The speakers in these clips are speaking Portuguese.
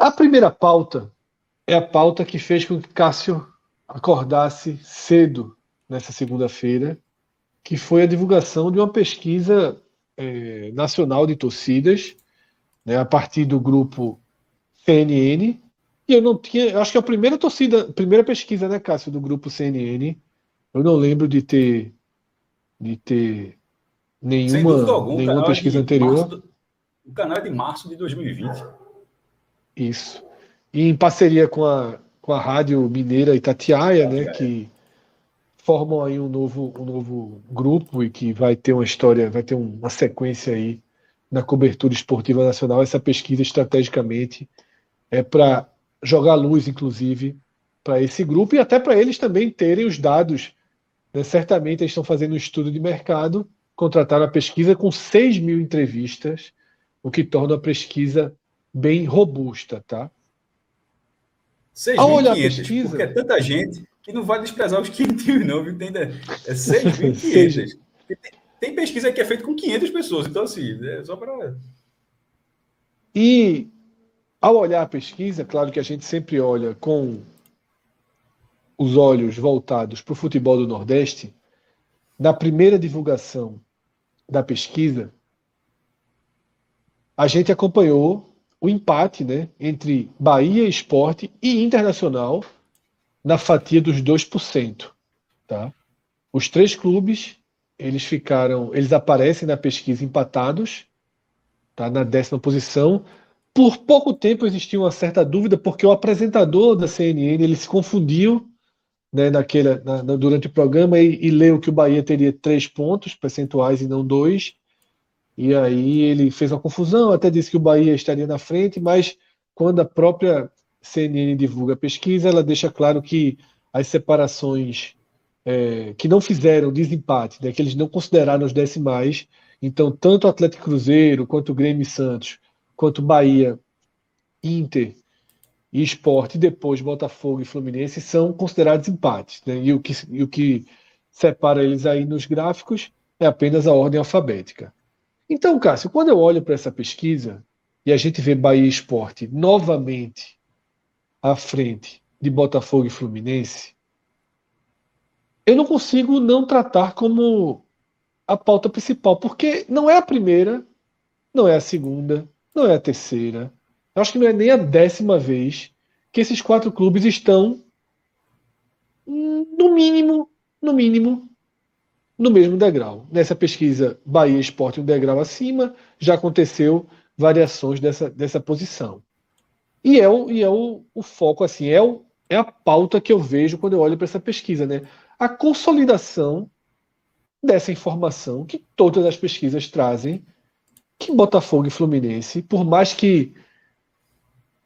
A primeira pauta é a pauta que fez com que Cássio acordasse cedo nessa segunda-feira, que foi a divulgação de uma pesquisa nacional de torcidas, né, a partir do grupo CNN. E eu não tinha, eu acho que é a primeira pesquisa, né, Cássio, do grupo CNN. Eu não lembro de ter Sem dúvida nenhuma, alguma, nenhuma pesquisa anterior. o canal é de março de 2020. Isso. E em parceria com a Rádio Mineira Itatiaia, né, que formam aí um novo grupo e que vai ter uma história, vai ter uma sequência aí na cobertura esportiva nacional. Essa pesquisa, estrategicamente, é para jogar luz, inclusive, para esse grupo e até para eles também terem os dados, né? Certamente eles estão fazendo um estudo de mercado, contrataram a pesquisa com 6 mil entrevistas, o que torna a pesquisa bem robusta, tá? Ao olhar a 6.500, porque é pesquisa, tanta gente que não vai desprezar os 500, não, viu? É seja, 6.500. Tem pesquisa que é feita com 500 pessoas, então assim, é só para... e ao olhar a pesquisa, claro que a gente sempre olha com os olhos voltados para o futebol do Nordeste. Na primeira divulgação da pesquisa, a gente acompanhou o empate, né, entre Bahia, Sport e Internacional na fatia dos 2%. Tá? Os três clubes, eles aparecem na pesquisa empatados, tá, na 10ª posição. Por pouco tempo existia uma certa dúvida, porque o apresentador da CNN ele se confundiu, né, durante o programa e leu que o Bahia teria 3 pontos percentuais e não 2. E aí ele fez uma confusão, até disse que o Bahia estaria na frente, mas quando a própria CNN divulga a pesquisa, ela deixa claro que as separações que não fizeram desempate, né, que eles não consideraram os decimais, então tanto o Atlético Cruzeiro, quanto o Grêmio e Santos, quanto Bahia, Inter e Sport, e depois Botafogo e Fluminense são considerados empates, né, e o que separa eles aí nos gráficos é apenas a ordem alfabética. Então, Cássio, quando eu olho para essa pesquisa e a gente vê Bahia e Sport novamente à frente de Botafogo e Fluminense, eu não consigo não tratar como a pauta principal, porque não é a primeira, não é a segunda, não é a terceira, eu acho que não é nem a 10ª vez que esses 4 clubes estão, no mínimo, no mesmo degrau. Nessa pesquisa, Bahia e Sport um degrau acima, já aconteceu variações dessa posição. E é o foco, assim, é a pauta que eu vejo quando eu olho para essa pesquisa, né? A consolidação dessa informação que todas as pesquisas trazem, que Botafogo e Fluminense, por mais que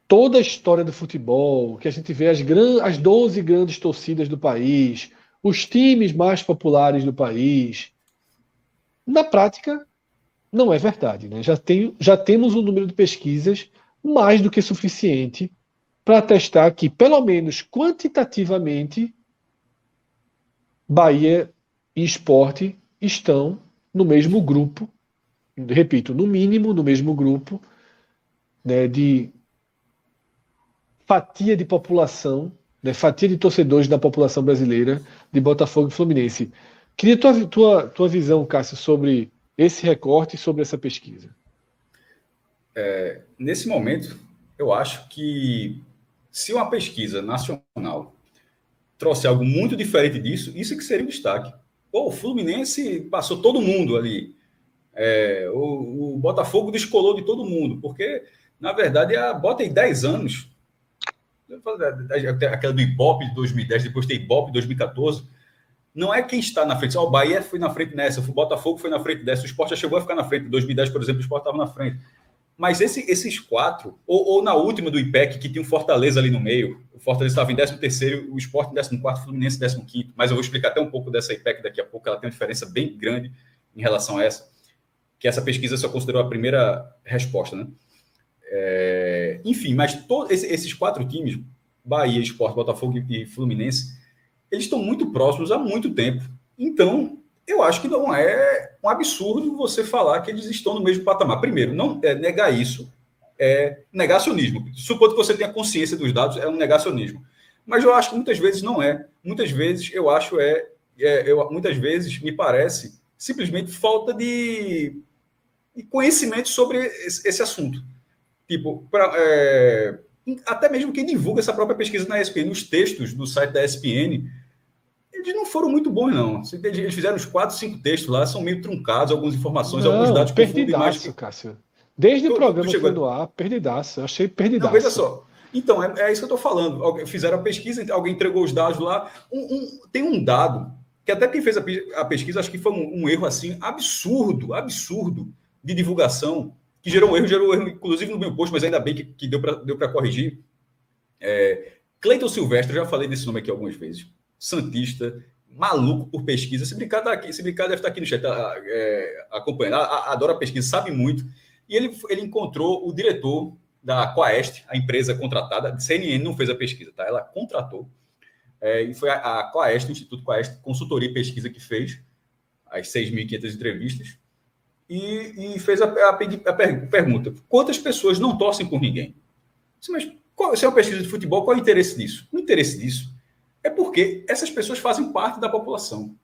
toda a história do futebol, que a gente vê as 12 grandes torcidas do país, os times mais populares do país, na prática não é verdade, né? Já temos um número de pesquisas mais do que suficiente para atestar que, pelo menos quantitativamente, Bahia e Sport estão no mesmo grupo, repito, no mínimo no mesmo grupo, né, de fatia de população, né, fatia de torcedores da população brasileira de Botafogo e Fluminense. Queria tua visão, Cássio, sobre esse recorte e sobre essa pesquisa. Nesse momento, eu acho que se uma pesquisa nacional trouxe algo muito diferente disso, isso que seria um destaque. Pô, o Fluminense passou todo mundo ali. O Botafogo descolou de todo mundo, porque, na verdade, bota aí 10 anos, aquela do Ibope de 2010, depois tem Ibope de 2014, não é quem está na frente. O Bahia foi na frente nessa, o Botafogo foi na frente dessa, o Sport já chegou a ficar na frente. Em 2010, por exemplo, o Sport estava na frente. Mas esses 4, ou na última do IPEC, que tinha um Fortaleza ali no meio, o Fortaleza estava em 13º, o Sport em 14º, o Fluminense em 15º, mas eu vou explicar até um pouco dessa IPEC daqui a pouco, ela tem uma diferença bem grande em relação a essa, que essa pesquisa só considerou a primeira resposta, né? Enfim, mas todos esses 4 times, Bahia, Sport, Botafogo e Fluminense, eles estão muito próximos há muito tempo. Então, eu acho que não é um absurdo você falar que eles estão no mesmo patamar. Primeiro, não negar isso é negacionismo. Supondo que você tenha consciência dos dados, é um negacionismo. Mas eu acho que muitas vezes não é. Muitas vezes eu acho muitas vezes me parece simplesmente falta de conhecimento sobre esse assunto. Tipo, até mesmo quem divulga essa própria pesquisa na ESPN, os textos do site da ESPN, eles não foram muito bons, não. Eles fizeram uns 4, 5 textos lá, são meio truncados, algumas informações, alguns dados confundem mais. Cássio. Desde o programa chegou no ar, perdidaço. Eu achei perdidaço. Não, veja só. Então, é isso que eu estou falando. Fizeram a pesquisa, alguém entregou os dados lá. Tem um dado, que até quem fez a pesquisa, acho que foi um erro assim, absurdo de divulgação, que gerou erro, inclusive no meu post, mas ainda bem que deu para corrigir. Cleiton Silvestre, já falei desse nome aqui algumas vezes. Santista, maluco por pesquisa. Se brincar, deve estar aqui no chat acompanhando. Adora pesquisa, sabe muito. E ele encontrou o diretor da Quaest, a empresa contratada. A CNN não fez a pesquisa, tá? Ela contratou. E foi a Quaest, o Instituto Quaest, consultoria e pesquisa que fez as 6.500 entrevistas. E fez a pergunta: quantas pessoas não torcem por ninguém? Mas se é uma pesquisa de futebol, qual é o interesse disso? O interesse disso é porque essas pessoas fazem parte da população.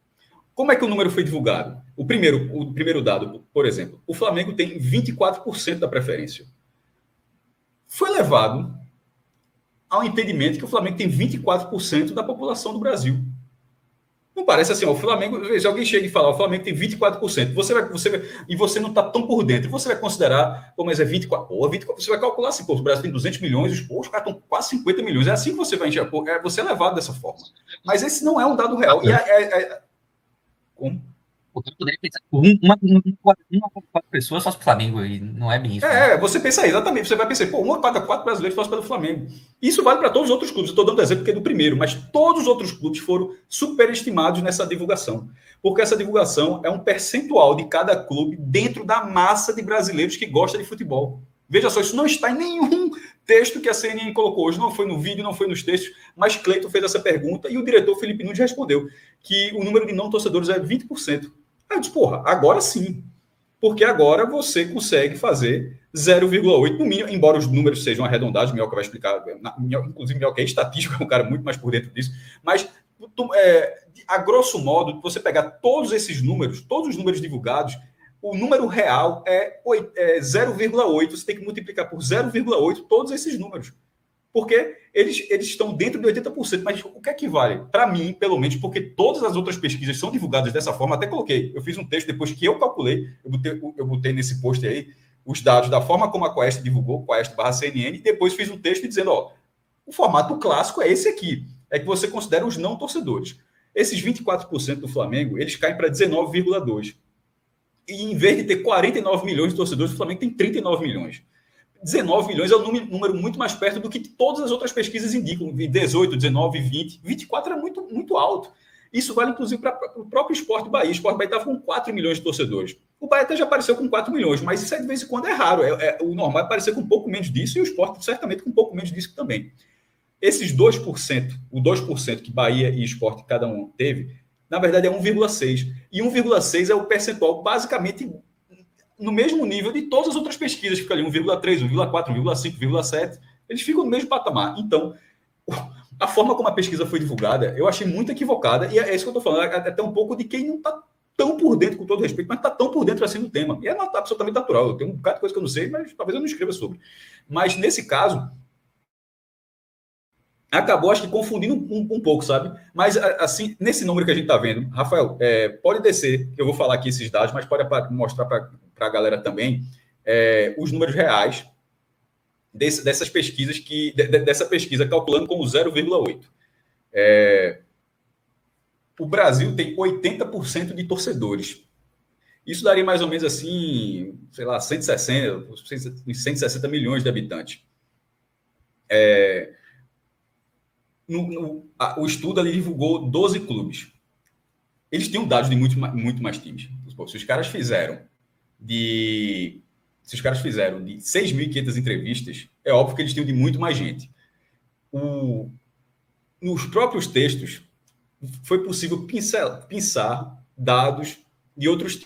Como é que o número foi divulgado? O primeiro dado, por exemplo, o Flamengo tem 24% da preferência. Foi levado ao entendimento que o Flamengo tem 24% da população do Brasil. Não parece assim, ó, o Flamengo, se alguém chega e fala, o Flamengo tem 24%, e você não está tão por dentro, você vai considerar, mas é 24%, você vai calcular assim, o Brasil tem 200 milhões, os caras estão quase 50 milhões, é assim que você vai enxergar, você é levado dessa forma. Mas esse não é um dado real. Como? Eu poderia pensar uma quatro pessoas só para o Flamengo, e não é bem isso. Você pensa aí, exatamente. Você vai pensar, uma cada 4 brasileiros torcem pelo Flamengo. Isso vale para todos os outros clubes. Eu estou dando exemplo porque é do primeiro, mas todos os outros clubes foram superestimados nessa divulgação. Porque essa divulgação é um percentual de cada clube dentro da massa de brasileiros que gosta de futebol. Veja só, isso não está em nenhum texto que a CNN colocou hoje, não foi no vídeo, não foi nos textos, mas Cleiton fez essa pergunta e o diretor Felipe Nunes respondeu que o número de não torcedores é 20%. Aí eu disse, agora sim. Porque agora você consegue fazer 0,8 no mínimo, embora os números sejam arredondados, Minhoca vai explicar, inclusive Minhoca é estatístico, é um cara muito mais por dentro disso, mas a grosso modo, você pegar todos os números divulgados, o número real é 0,8, você tem que multiplicar por 0,8 todos esses números. Porque eles estão dentro de 80%. Mas o que é que vale? Para mim, pelo menos, porque todas as outras pesquisas são divulgadas dessa forma, até coloquei. Eu fiz um texto depois que eu calculei, eu botei nesse post aí os dados da forma como a Quaest divulgou, Quaest/CNN, e depois fiz um texto dizendo, o formato clássico é esse aqui, é que você considera os não torcedores. Esses 24% do Flamengo, eles caem para 19,2%. E em vez de ter 49 milhões de torcedores, o Flamengo tem 39 milhões. 19 milhões é um número muito mais perto do que todas as outras pesquisas indicam. 18, 19, 20. 24 é muito, muito alto. Isso vale, inclusive, para o próprio Sport Bahia. O Sport Bahia estava com 4 milhões de torcedores. O Bahia até já apareceu com 4 milhões, mas isso de vez em quando é raro. O normal é aparecer com um pouco menos disso e o Sport certamente com um pouco menos disso também. Esses 2%, o 2% que Bahia e Sport cada um teve, na verdade é 1,6%. E 1,6% é o percentual basicamente no mesmo nível de todas as outras pesquisas, fica ali 1,3, 1,4, 1,5, 1,7, eles ficam no mesmo patamar. Então, a forma como a pesquisa foi divulgada, eu achei muito equivocada, e é isso que eu estou falando, é até um pouco de quem não está tão por dentro, com todo respeito, mas está tão por dentro assim do tema. E é absolutamente natural, eu tenho um bocado de coisa que eu não sei, mas talvez eu não escreva sobre. Mas, nesse caso, acabou, acho que, confundindo um pouco, sabe? Mas, assim, nesse número que a gente está vendo, Rafael, pode descer, que eu vou falar aqui esses dados, mas pode mostrar para a galera também os números reais dessas pesquisas, dessa pesquisa calculando como 0,8. O Brasil tem 80% de torcedores. Isso daria mais ou menos assim, sei lá, 160 milhões de habitantes. O estudo ali divulgou 12 clubes. Eles tinham dados de muito mais times. Se os caras fizeram de 6.500 entrevistas, é óbvio que eles tinham de muito mais gente. Nos próprios textos, foi possível pensar dados de outros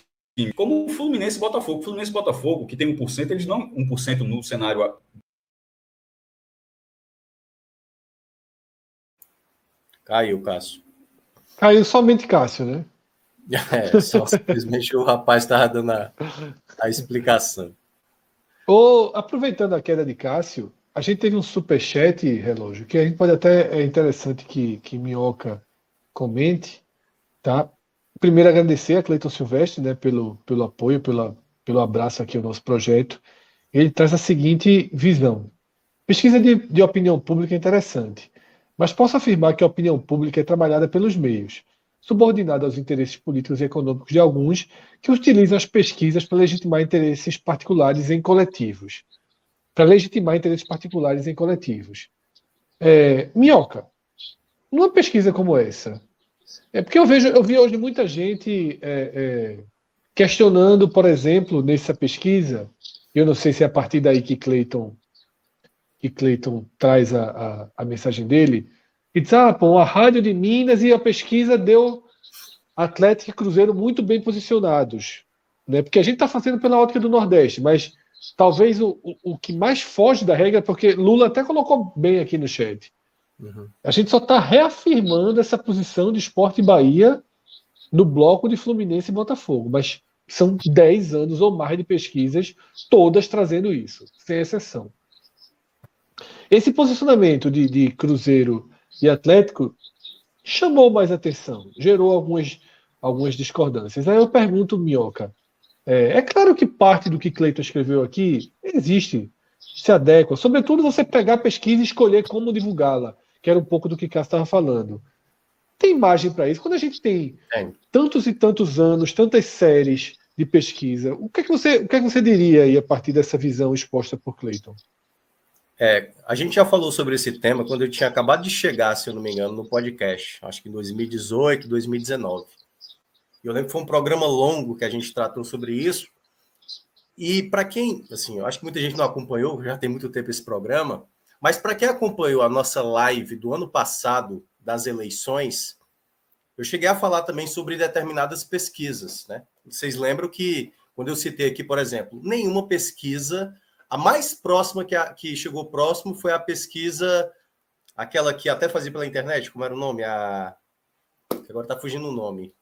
como o Fluminense e Botafogo. O Fluminense e Botafogo, que tem 1%, eles não 1% no cenário. Caiu, Cássio. Caiu somente Cássio, né? Só simplesmente o rapaz estava dando a explicação. Aproveitando a queda de Cássio, a gente teve um superchat, Relógio, que a gente pode até, é interessante que Minhoca comente, tá? Primeiro agradecer a Cleiton Silvestre, né, pelo apoio, pelo abraço aqui ao nosso projeto. Ele traz a seguinte visão. Pesquisa de opinião pública é interessante, mas posso afirmar que a opinião pública é trabalhada pelos meios, subordinada aos interesses políticos e econômicos de alguns que utilizam as pesquisas para legitimar interesses particulares em coletivos. Minhoca, numa pesquisa como essa, porque eu vi hoje muita gente questionando, por exemplo, nessa pesquisa, eu não sei se é a partir daí que Cleiton traz a mensagem dele, e diz, pô, a Rádio de Minas e a pesquisa deu Atlético e Cruzeiro muito bem posicionados, né? Porque a gente está fazendo pela ótica do Nordeste, mas talvez o que mais foge da regra, porque Lula até colocou bem aqui no chat, a gente só está reafirmando essa posição de Sport e Bahia no bloco de Fluminense e Botafogo, mas são 10 anos ou mais de pesquisas, todas trazendo isso, sem exceção. Esse posicionamento de Cruzeiro e Atlético chamou mais atenção, gerou algumas discordâncias. Aí eu pergunto, Minhoca, é claro que parte do que Cleiton escreveu aqui existe, se adequa, sobretudo você pegar a pesquisa e escolher como divulgá-la, que era um pouco do que Cássio estava falando. Tem margem para isso? Quando a gente tem tantos e tantos anos, tantas séries de pesquisa, o que é que você diria aí a partir dessa visão exposta por Cleiton? A gente já falou sobre esse tema quando eu tinha acabado de chegar, se eu não me engano, no podcast, acho que em 2018, 2019. Eu lembro que foi um programa longo que a gente tratou sobre isso. E para quem, assim, eu acho que muita gente não acompanhou, já tem muito tempo esse programa, mas para quem acompanhou a nossa live do ano passado, das eleições, eu cheguei a falar também sobre determinadas pesquisas, né? Vocês lembram que, quando eu citei aqui, por exemplo, nenhuma pesquisa, a mais próxima que chegou próximo foi a pesquisa, aquela que até fazia pela internet, como era o nome? Agora está fugindo o nome.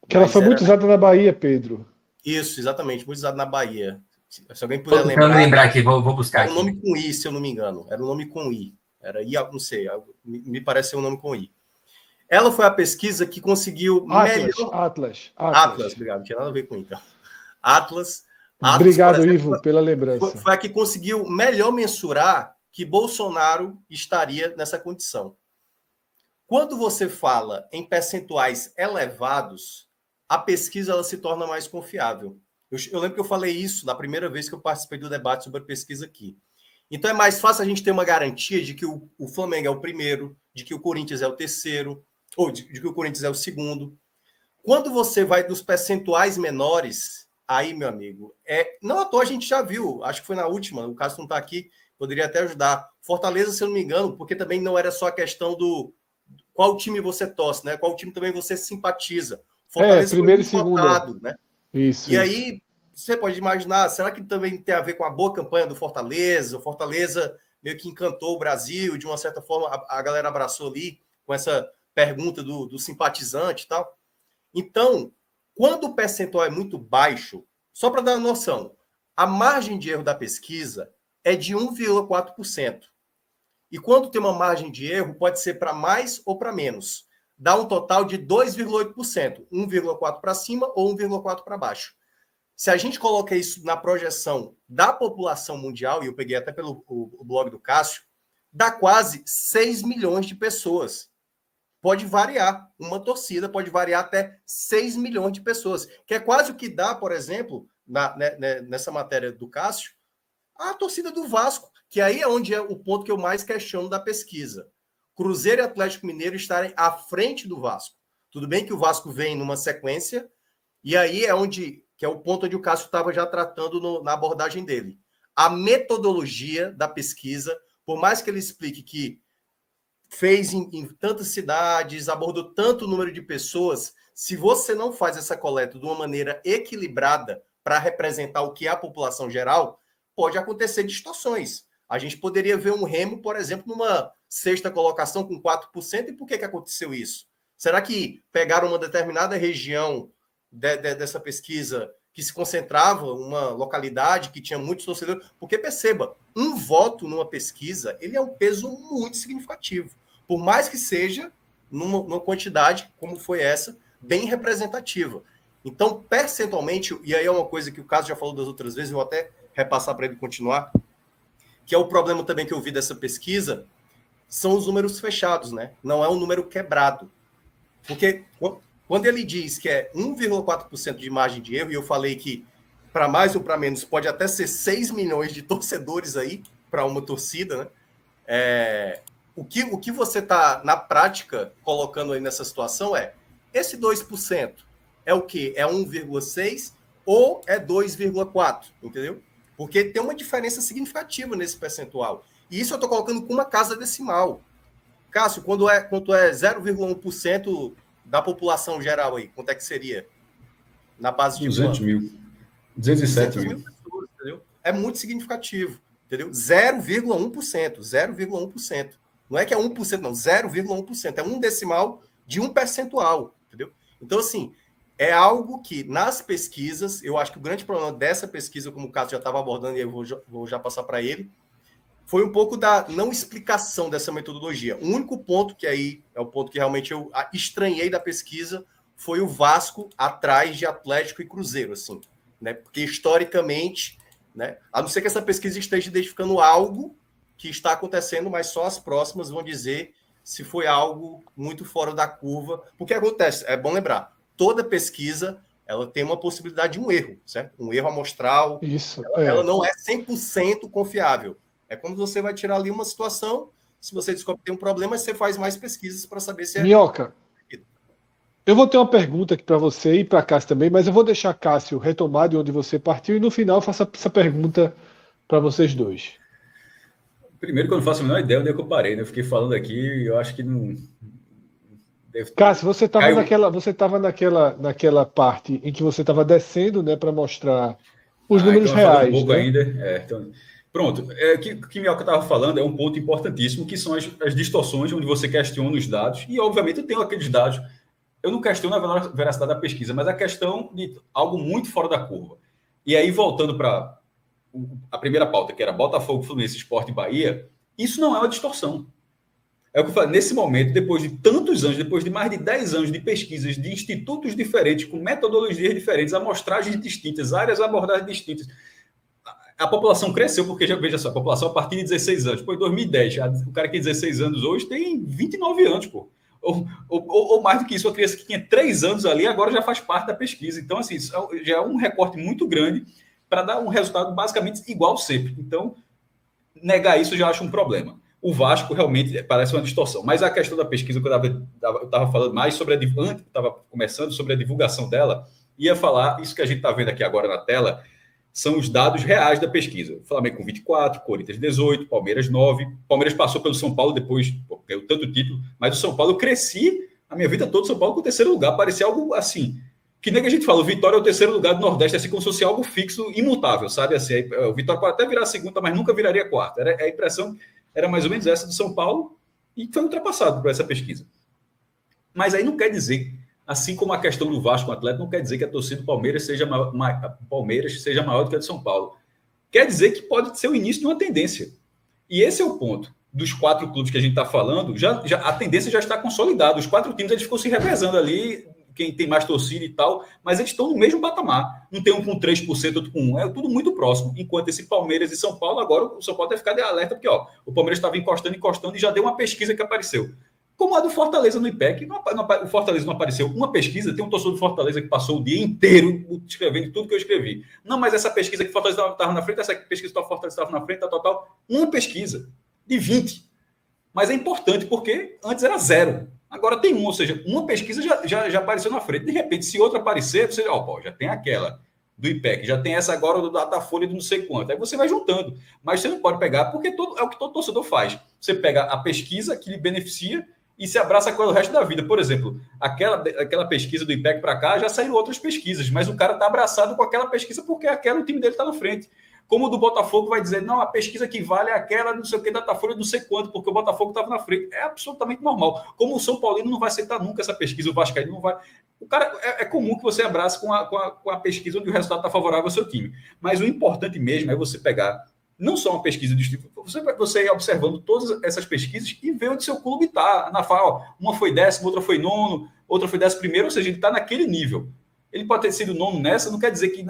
Que ela foi muito usada na Bahia, Pedro. Isso, exatamente, muito usada na Bahia. Se alguém puder lembrar aqui, vou buscar aqui. Era um nome com I, se eu não me engano. Era um nome com I. Era I, não sei, me parece ser um nome com I. Ela foi a pesquisa que conseguiu Atlas, obrigado, não tinha nada a ver com então. Atlas, obrigado, exemplo, Ivo, pela lembrança. Foi a que conseguiu melhor mensurar que Bolsonaro estaria nessa condição. Quando você fala em percentuais elevados, a pesquisa ela se torna mais confiável. Eu lembro que eu falei isso na primeira vez que eu participei do debate sobre a pesquisa aqui. Então é mais fácil a gente ter uma garantia de que o Flamengo é o primeiro, de que o Corinthians é o terceiro, ou de que o Corinthians é o segundo. Quando você vai dos percentuais menores, aí, meu amigo, não à toa a gente já viu, acho que foi na última, o caso não está aqui, poderia até ajudar. Fortaleza, se eu não me engano, porque também não era só a questão do qual time você torce, né? Qual time também você simpatiza. Fortaleza primeiro e segundo, votado, né? Isso. Aí você pode imaginar, será que também tem a ver com a boa campanha do Fortaleza? O Fortaleza meio que encantou o Brasil, de uma certa forma a galera abraçou ali com essa pergunta do simpatizante e tal. Então, quando o percentual é muito baixo, só para dar uma noção, a margem de erro da pesquisa é de 1,4%. E quando tem uma margem de erro, pode ser para mais ou para menos. Dá um total de 2,8%, 1,4% para cima ou 1,4% para baixo. Se a gente coloca isso na projeção da população mundial, e eu peguei até pelo o blog do Cássio, dá quase 6 milhões de pessoas. Pode variar. Uma torcida pode variar até 6 milhões de pessoas, que é quase o que dá, por exemplo, nessa matéria do Cássio, a torcida do Vasco, que aí é onde é o ponto que eu mais questiono da pesquisa. Cruzeiro e Atlético Mineiro estarem à frente do Vasco. Tudo bem que o Vasco vem numa sequência, e aí é onde, que é o ponto onde o Cássio estava já tratando na abordagem dele. A metodologia da pesquisa, por mais que ele explique que fez em tantas cidades, abordou tanto número de pessoas. Se você não faz essa coleta de uma maneira equilibrada para representar o que é a população geral, pode acontecer distorções. A gente poderia ver um Remo, por exemplo, numa sexta colocação com 4%, e por que aconteceu isso? Será que pegaram uma determinada região dessa pesquisa que se concentrava uma localidade que tinha muitos torcedores? Porque perceba, um voto numa pesquisa, ele é um peso muito significativo, por mais que seja numa quantidade, como foi essa, bem representativa. Então, percentualmente, e aí é uma coisa que o Cássio já falou das outras vezes, eu vou até repassar para ele continuar, que é o problema também que eu vi dessa pesquisa, são os números fechados, né? Não é um número quebrado. Porque quando ele diz que é 1,4% de margem de erro, e eu falei que para mais ou para menos pode até ser 6 milhões de torcedores aí para uma torcida, né? O que você está, na prática, colocando aí nessa situação é esse 2% é o quê? É 1,6 ou é 2,4, entendeu? Porque tem uma diferença significativa nesse percentual. E isso eu estou colocando com uma casa decimal. Cássio, quanto é 0,1% da população geral aí? Quanto é que seria? Na base de 200 mil. 207 mil. Pessoas, entendeu? É muito significativo, entendeu? 0,1%. 0,1%. Não é que é 1%, não. 0,1%. É um decimal de um percentual, entendeu? Então, assim, é algo que, nas pesquisas, eu acho que o grande problema dessa pesquisa, como o Cássio já estava abordando, e eu vou já passar para ele, foi um pouco da não explicação dessa metodologia. O único ponto, que aí é o ponto que realmente eu estranhei da pesquisa, foi o Vasco atrás de Atlético e Cruzeiro, assim, né? Porque, historicamente, né, a não ser que essa pesquisa esteja identificando algo que está acontecendo, mas só as próximas vão dizer se foi algo muito fora da curva. Porque acontece, é bom lembrar, toda pesquisa ela tem uma possibilidade de um erro, certo? Um erro amostral. Isso. Ela não é 100% confiável. É como você vai tirar ali uma situação, se você descobre que tem um problema, você faz mais pesquisas para saber se é... Minhoca, eu vou ter uma pergunta aqui para você e para Cássio também, mas eu vou deixar Cássio retomar de onde você partiu e no final eu faço essa pergunta para vocês dois. Primeiro, que eu não faço a menor ideia onde é que eu parei, né? Eu fiquei falando aqui e eu acho que não... Cássio, você estava naquela parte em que você estava descendo, né, para mostrar os números então reais. Um pouco né? ainda. Então, pronto. O que Minhoca estava falando é um ponto importantíssimo, que são as distorções, onde você questiona os dados. E, obviamente, eu tenho aqueles dados. Eu não questiono a veracidade da pesquisa, mas a questão de algo muito fora da curva. E aí, voltando para a primeira pauta, que era Botafogo, Fluminense, Sport e Bahia, isso não é uma distorção. É o que eu falei, nesse momento, depois de tantos anos, depois de mais de 10 anos de pesquisas de institutos diferentes, com metodologias diferentes, amostragens distintas, áreas abordagens distintas, a população cresceu, porque, veja só, a população a partir de 16 anos. Pô, em 2010, o cara que tem 16 anos hoje tem 29 anos, pô. Ou mais do que isso, uma criança que tinha 3 anos ali, agora já faz parte da pesquisa. Então, assim, isso já é um recorte muito grande para dar um resultado basicamente igual sempre. Então, negar isso eu já acho um problema. O Vasco realmente parece uma distorção. Mas a questão da pesquisa, que eu estava falando mais sobre estava começando sobre a divulgação dela, ia falar, isso que a gente está vendo aqui agora na tela, são os dados reais da pesquisa. Flamengo com 24, Corinthians 18, Palmeiras 9. Palmeiras passou pelo São Paulo depois, ganhou tanto título, mas o São Paulo, eu cresci a minha vida toda, São Paulo com o terceiro lugar. Parecia algo assim, que nem que a gente fala, o Vitória é o terceiro lugar do Nordeste, assim como se fosse algo fixo, imutável, sabe? Assim, o Vitória pode até virar a segunda, mas nunca viraria a quarta. A impressão era mais ou menos essa do São Paulo, e foi ultrapassado por essa pesquisa. Mas aí não quer dizer, assim como a questão do Vasco com o Atlético, não quer dizer que a torcida do Palmeiras seja maior do que a do São Paulo. Quer dizer que pode ser o início de uma tendência. E esse é o ponto. Dos 4 clubes que a gente está falando, a tendência já está consolidada. Os 4 times eles ficam se revezando ali, quem tem mais torcida e tal, mas eles estão no mesmo patamar. Não tem um com 3%, outro com 1%. É tudo muito próximo. Enquanto esse Palmeiras e São Paulo, agora o São Paulo deve ficar de alerta, porque o Palmeiras estava encostando e já deu uma pesquisa que apareceu. Como a do Fortaleza no IPEC, o Fortaleza não apareceu. Uma pesquisa, tem um torcedor do Fortaleza que passou o dia inteiro escrevendo tudo que eu escrevi. Não, mas essa pesquisa que o Fortaleza estava na frente, essa pesquisa que o Fortaleza estava na frente, total. Uma pesquisa de 20. Mas é importante, porque antes era 0. Agora tem 1, ou seja, uma pesquisa já apareceu na frente. De repente, se outra aparecer, você já tem aquela do IPEC, já tem essa agora da Folha do não sei quanto. Aí você vai juntando. Mas você não pode pegar, porque é o que todo torcedor faz. Você pega a pesquisa que lhe beneficia e se abraça com o resto da vida. Por exemplo, aquela pesquisa do IPEC para cá, já saíram outras pesquisas, mas o cara está abraçado com aquela pesquisa porque aquela, o time dele está na frente. Como o do Botafogo vai dizer, não, a pesquisa que vale é aquela, não sei o que, Datafolha, não sei quanto, porque o Botafogo estava na frente. É absolutamente normal. Como o São Paulino não vai aceitar nunca essa pesquisa, o Vascaíno não vai. O cara, é comum que você abrace com a pesquisa onde o resultado está favorável ao seu time. Mas o importante mesmo é você pegar não só uma pesquisa de tipo, você ir observando todas essas pesquisas e ver onde seu clube está. Uma foi 10º, outra foi 9º, outra foi 11º, ou seja, ele está naquele nível. Ele pode ter sido 9º nessa, não quer dizer que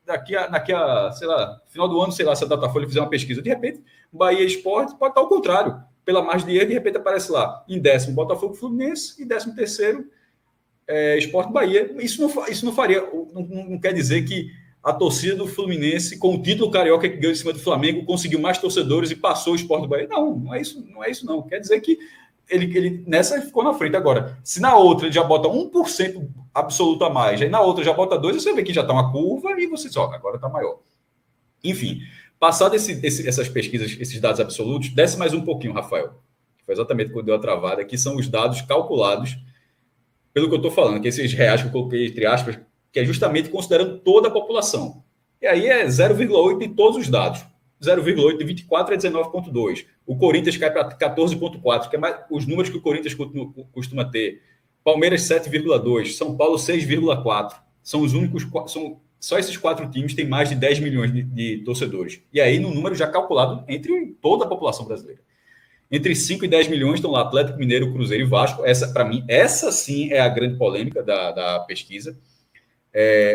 daqui a, sei lá, final do ano, sei lá, se a Datafolha fizer uma pesquisa, de repente, Bahia Esporte pode estar ao contrário. Pela margem de erro, de repente aparece lá, em 10º, Botafogo Fluminense, e 13º, Esporte Bahia. Isso não faria, não quer dizer que a torcida do Fluminense, com o título carioca que ganhou em cima do Flamengo, conseguiu mais torcedores e passou o Sport do Bahia. Não é isso não. Quer dizer que ele nessa ficou na frente. Agora, se na outra ele já bota 1% absoluto a mais, aí na outra já bota 2%, você vê que já está uma curva e você diz, agora está maior. Enfim, passado essas pesquisas, esses dados absolutos, desce mais um pouquinho, Rafael. Foi exatamente quando deu a travada, que são os dados calculados pelo que eu estou falando, que esses reais que eu coloquei entre aspas, que é justamente considerando toda a população. E aí é 0,8 em todos os dados. 0,8 de 24 a 19,2. O Corinthians cai para 14,4, que é mais os números que o Corinthians costuma ter. Palmeiras 7,2, São Paulo 6,4. São os únicos, só esses 4 times têm mais de 10 milhões de torcedores. E aí no número já calculado entre toda a população brasileira. Entre 5 e 10 milhões estão lá Atlético Mineiro, Cruzeiro e Vasco. Para mim, essa sim é a grande polêmica da pesquisa.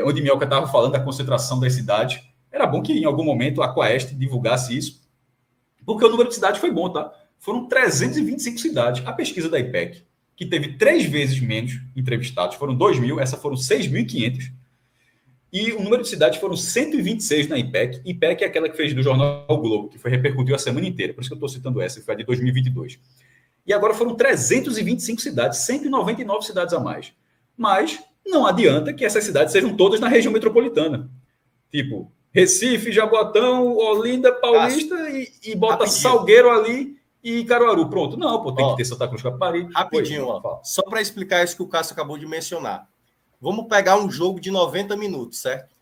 Onde Mioca estava falando da concentração das cidades. Era bom que em algum momento a Aquaeste divulgasse isso, porque o número de cidades foi bom, tá? Foram 325 cidades. A pesquisa da IPEC, que teve 3 vezes menos entrevistados, foram 2.000, essa foram 6.500. E o número de cidades foram 126 na IPEC. IPEC é aquela que fez do jornal o Globo, que repercutiu a semana inteira. Por isso que eu estou citando essa, que foi a de 2022. E agora foram 325 cidades, 199 cidades a mais. Mas não adianta que essas cidades sejam todas na região metropolitana. Tipo, Recife, Jaboatão, Olinda, Paulista e bota rapidinho. Salgueiro ali e Caruaru. Pronto. Não, tem que ter Santa Cruz, Capari. Rapidinho, só para explicar isso que o Cássio acabou de mencionar. Vamos pegar um jogo de 90 minutos, certo?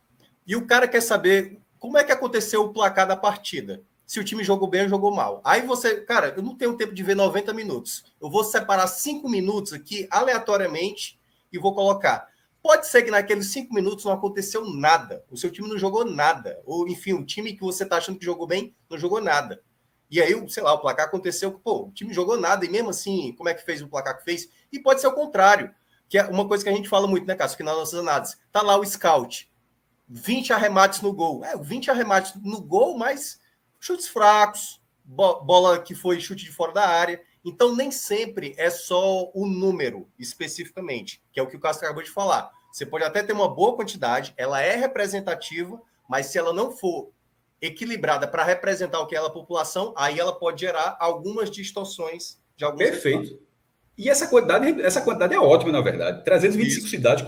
E o cara quer saber como é que aconteceu o placar da partida. Se o time jogou bem ou jogou mal. Aí você, cara, eu não tenho tempo de ver 90 minutos. Eu vou separar 5 minutos aqui, aleatoriamente, e vou colocar. Pode ser que naqueles 5 minutos não aconteceu nada. O seu time não jogou nada. Ou, enfim, o time que você está achando que jogou bem, não jogou nada. E aí, sei lá, o placar aconteceu, o time jogou nada, e mesmo assim, como é que fez o placar que fez? E pode ser o contrário, que é uma coisa que a gente fala muito, né, Cássio, que nas nossas análises. Tá lá o scout, 20 arremates no gol. 20 arremates no gol, mas chutes fracos, bola que foi chute de fora da área. Então, nem sempre é só o número, especificamente, que é o que o Cássio acabou de falar. Você pode até ter uma boa quantidade, ela é representativa, mas se ela não for equilibrada para representar o que é a população, aí ela pode gerar algumas distorções de alguns Perfeito. Resultados. E essa quantidade é ótima, na verdade. 325 cidades,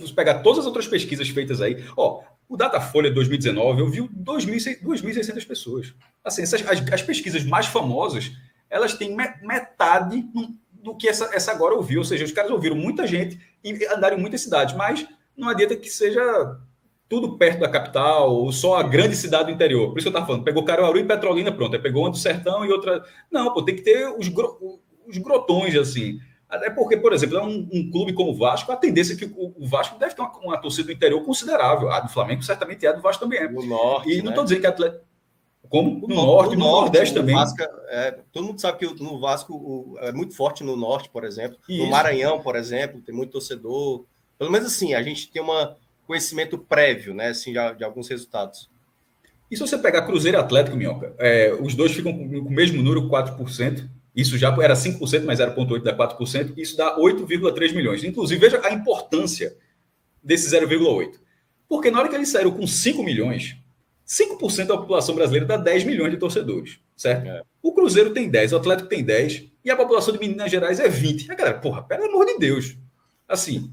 se pegar todas as outras pesquisas feitas aí. O Datafolha 2019, eu vi 2.600 pessoas. Assim, as pesquisas mais famosas, elas têm metade do que essa agora ouviu. Ou seja, os caras ouviram muita gente e andaram em muitas cidades, mas não adianta que seja tudo perto da capital, ou só a grande cidade do interior. Por isso que eu estava falando, pegou Caruaru e Petrolina, pronto. Aí pegou uma do Sertão e outra... Não, tem que ter os grotões, assim. Até porque, por exemplo, é um clube como o Vasco, a tendência é que o Vasco deve ter uma torcida do interior considerável. A do Flamengo certamente é, a do Vasco também é. No norte, e não estou dizendo que Atlético... Como? No norte, no Nordeste também. Vasco, todo mundo sabe que no Vasco é muito forte no norte, por exemplo. Isso. No Maranhão, por exemplo, tem muito torcedor. Pelo menos assim, a gente tem um conhecimento prévio, né, assim, de alguns resultados. E se você pegar Cruzeiro e Atlético, Minhoca, os dois ficam com o mesmo número, 4%. Isso já era 5%, mas 0,8% dá 4%. Isso dá 8,3 milhões. Inclusive, veja a importância desse 0,8%. Porque na hora que eles saíram com 5 milhões... 5% da população brasileira dá 10 milhões de torcedores, certo? O Cruzeiro tem 10, o Atlético tem 10, e a população de Minas Gerais é 20. A galera, pelo amor de Deus. Assim,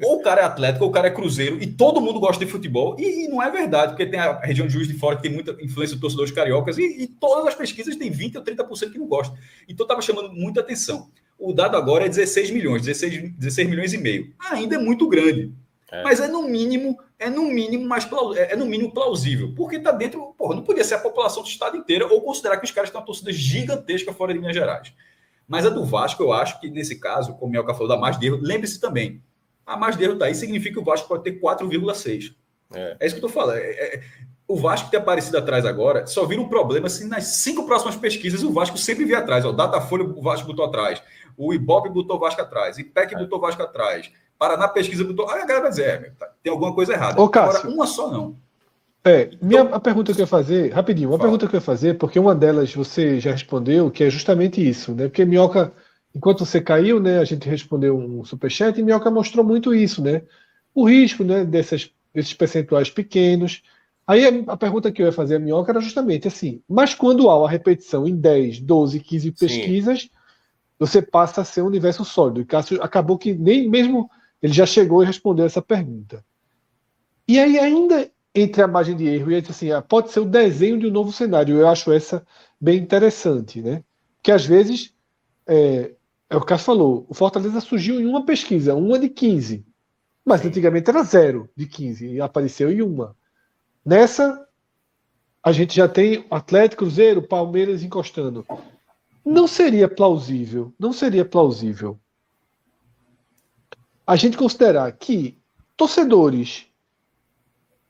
ou o cara é Atlético, ou o cara é Cruzeiro, e todo mundo gosta de futebol, e não é verdade, porque tem a região de Juiz de Fora que tem muita influência de torcedores cariocas, e todas as pesquisas tem 20% ou 30% que não gostam. Então estava chamando muita atenção. O dado agora é 16 milhões, 16 milhões e meio. Ainda é muito grande. Mas é no mínimo plausível, porque está dentro, porra, não podia ser a população do estado inteira, ou considerar que os caras têm uma torcida gigantesca fora de Minas Gerais. Mas a do Vasco, eu acho que nesse caso, como o Mioca falou da margem de erro, lembre-se também, a margem de erro está aí, significa que o Vasco pode ter 4,6. É isso que eu estou falando. O Vasco ter aparecido atrás agora, só vira um problema se nas 5 próximas pesquisas o Vasco sempre vir atrás. O Datafolha o Vasco botou atrás, o Ibope botou o Vasco atrás, o IPEC botou o Vasco atrás, Paraná Pesquisa botou... Aí a galera vai dizer, tem alguma coisa errada. Ô, Cássio, agora, uma só não. A pergunta que eu ia fazer, rapidinho, pergunta que eu ia fazer, porque uma delas você já respondeu, que é justamente isso, né? Porque Minhoca, enquanto você caiu, né, a gente respondeu um superchat, e Minhoca mostrou muito isso, né? O risco, né, desses percentuais pequenos. Aí a pergunta que eu ia fazer a Minhoca era justamente assim, mas quando há uma repetição em 10, 12, 15 pesquisas, sim, você passa a ser um universo sólido. E Cássio acabou que nem mesmo ele já chegou e respondeu essa pergunta. E aí ainda entre a margem de erro e assim, pode ser o desenho de um novo cenário. Eu acho essa bem interessante, né? Porque às vezes, é o que o Cássio falou, o Fortaleza surgiu em uma pesquisa, uma de 15. Mas sim, antigamente era 0 de 15 e apareceu em uma. Nessa, a gente já tem Atlético, Cruzeiro, Palmeiras encostando. Não seria plausível a gente considerar que torcedores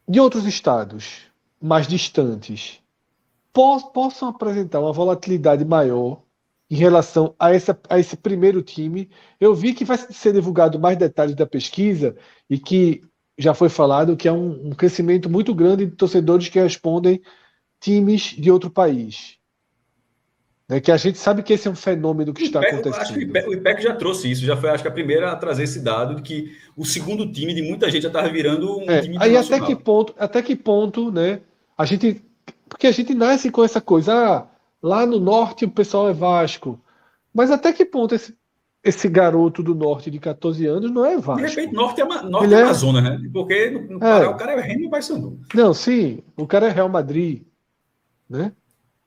de outros estados mais distantes possam apresentar uma volatilidade maior em relação a esse primeiro time. Eu vi que vai ser divulgado mais detalhes da pesquisa e que já foi falado que é um crescimento muito grande de torcedores que respondem times de outro país. Que a gente sabe que esse é um fenômeno que está acontecendo. Acho que o IPEC já trouxe isso, já foi, acho que a primeira a trazer esse dado de que o segundo time de muita gente já estava virando um time aí internacional. até que ponto, né? Porque a gente nasce com essa coisa, lá no norte o pessoal é Vasco, mas até que ponto esse garoto do norte de 14 anos não é Vasco? De repente, norte é Amazonas, né? Porque no Pará o cara é Remo e Paysandu. Não, sim, o cara é Real Madrid, né?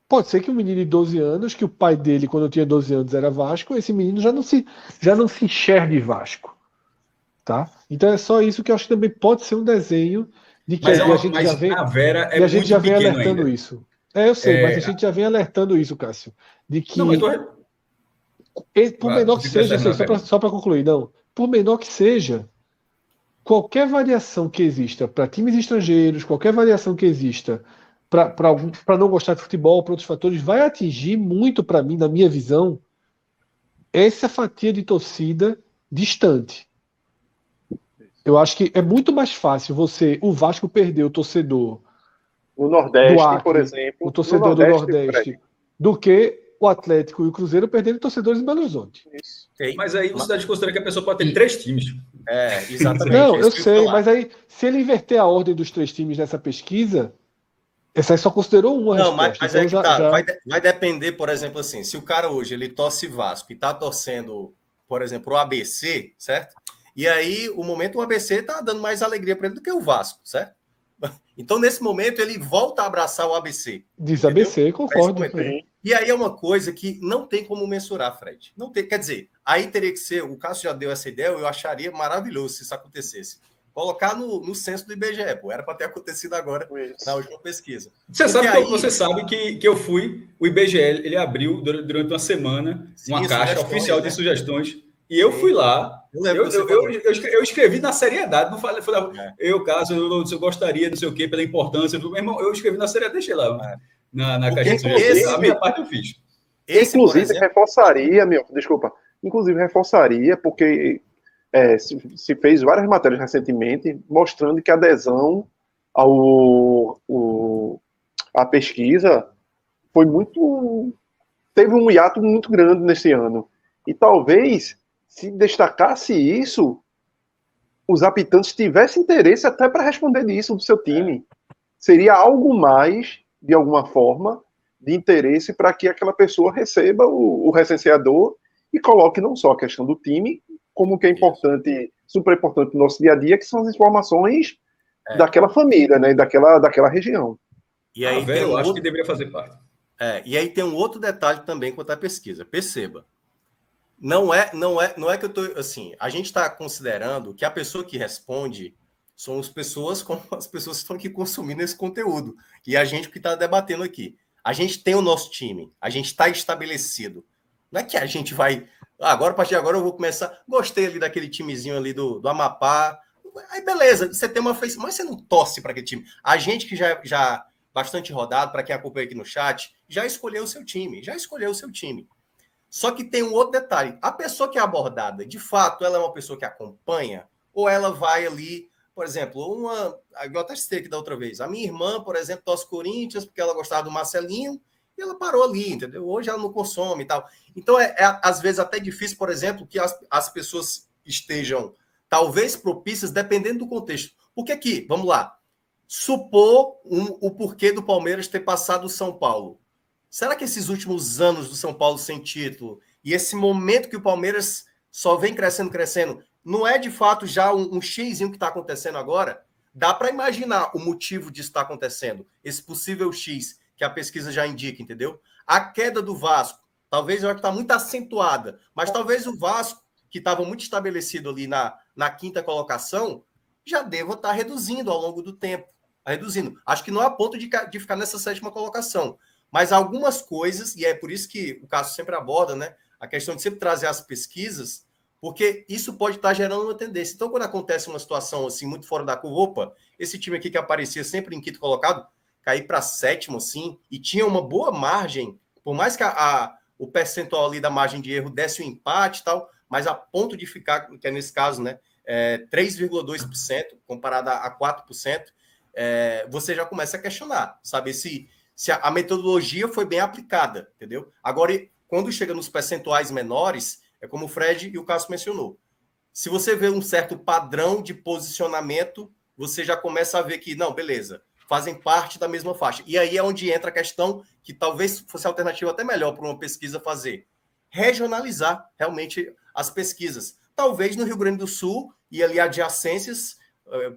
Pode ser que um menino de 12 anos, que o pai dele, quando eu tinha 12 anos, era Vasco, esse menino já não se enxergue Vasco. Tá? Então é só isso que eu acho que também pode ser um desenho de que a gente já vem. A Vera é e a gente já vem alertando ainda. Isso. Eu sei, mas a gente já vem alertando isso, Cássio. De que. Não, por menor que seja, só para concluir, não. Por menor que seja, qualquer variação que exista para times estrangeiros, qualquer variação que exista para não gostar de futebol, para outros fatores, vai atingir muito, para mim, na minha visão, essa fatia de torcida distante. Eu acho que é muito mais fácil o Vasco perder o torcedor no Nordeste, do Acre, por exemplo, o torcedor do Nordeste, do que o Atlético e o Cruzeiro perderem torcedores em Belo Horizonte. Isso. Mas aí você deve considerar que a pessoa pode ter 3 times. Exatamente. Não, eu sei, mas aí, se ele inverter a ordem dos 3 times nessa pesquisa, essa aí só considerou uma resposta. Mas então vai depender, por exemplo, assim, se o cara hoje ele torce Vasco e tá torcendo, por exemplo, o ABC, certo? E aí, o ABC tá dando mais alegria para ele do que o Vasco, certo? Então, nesse momento, ele volta a abraçar o ABC. Diz entendeu? ABC, concordo. E aí é uma coisa que não tem como mensurar, Fred. Não tem, quer dizer, aí teria que ser, o Cássio já deu essa ideia, eu acharia maravilhoso se isso acontecesse. Colocar no censo do IBGE, pô, era para ter acontecido agora na última pesquisa. Você sabe que eu fui, o IBGE, ele abriu durante uma semana uma caixa oficial de sugestões, e eu fui lá, eu escrevi na seriedade, não falei, caso eu gostaria, não sei o quê, pela importância, meu irmão, eu escrevi na seriedade, deixei lá, na caixa de sugestões, a minha parte eu fiz. Inclusive, reforçaria, porque se fez várias matérias recentemente mostrando que a adesão à pesquisa teve um hiato muito grande nesse ano. E talvez, se destacasse isso, os habitantes tivessem interesse até para responder disso do seu time. Seria algo mais, de alguma forma, de interesse para que aquela pessoa receba o recenseador e coloque não só a questão do time, como que é importante, super importante no nosso dia a dia, que são as informações daquela família, né? Daquela região. E aí velho, eu acho que deveria fazer parte. E aí tem um outro detalhe também quanto à pesquisa. Perceba, não é que eu tô assim, a gente está considerando que a pessoa que responde são as pessoas como as pessoas que estão aqui consumindo esse conteúdo e a gente que está debatendo aqui. A gente tem o nosso time, a gente está estabelecido. Não é que a gente vai agora, a partir de agora eu vou começar. Gostei ali daquele timezinho ali do Amapá. Aí beleza, você tem uma face, mas você não torce para aquele time. A gente que já bastante rodado, para quem acompanha aqui no chat, já escolheu o seu time. Só que tem um outro detalhe. A pessoa que é abordada, de fato, ela é uma pessoa que acompanha? Ou ela vai ali, por exemplo, eu até citei aqui da outra vez. A minha irmã, por exemplo, torce Corinthians porque ela gostava do Marcelinho e ela parou ali, entendeu? Hoje ela não consome e tal. Então, às vezes até difícil, por exemplo, que as pessoas estejam talvez propícias, dependendo do contexto. Porque aqui, vamos lá, supor o porquê do Palmeiras ter passado o São Paulo. Será que esses últimos anos do São Paulo sem título e esse momento que o Palmeiras só vem crescendo, não é de fato já um xizinho que está acontecendo agora? Dá para imaginar o motivo disso estar acontecendo, esse possível X que a pesquisa já indica, entendeu? A queda do Vasco, talvez eu acho que está muito acentuada, mas talvez o Vasco, que estava muito estabelecido ali na quinta colocação, já deva estar reduzindo ao longo do tempo. Reduzindo. Acho que não é a ponto de ficar nessa sétima colocação. Mas algumas coisas, e é por isso que o Cássio sempre aborda, né? A questão de sempre trazer as pesquisas, porque isso pode estar gerando uma tendência. Então, quando acontece uma situação assim, muito fora da curva, opa, esse time aqui que aparecia sempre em quinto colocado, cair para sétimo, assim, e tinha uma boa margem, por mais que o percentual ali da margem de erro desse um empate e tal, mas a ponto de ficar, que é nesse caso, né, 3,2% comparado a 4%, você já começa a questionar, saber se a metodologia foi bem aplicada, entendeu? Agora, quando chega nos percentuais menores, é como o Fred e o Cássio mencionou. Se você vê um certo padrão de posicionamento, você já começa a ver que, não, beleza, fazem parte da mesma faixa. E aí é onde entra a questão que talvez fosse a alternativa até melhor para uma pesquisa fazer. Regionalizar realmente as pesquisas. Talvez no Rio Grande do Sul e ali adjacências,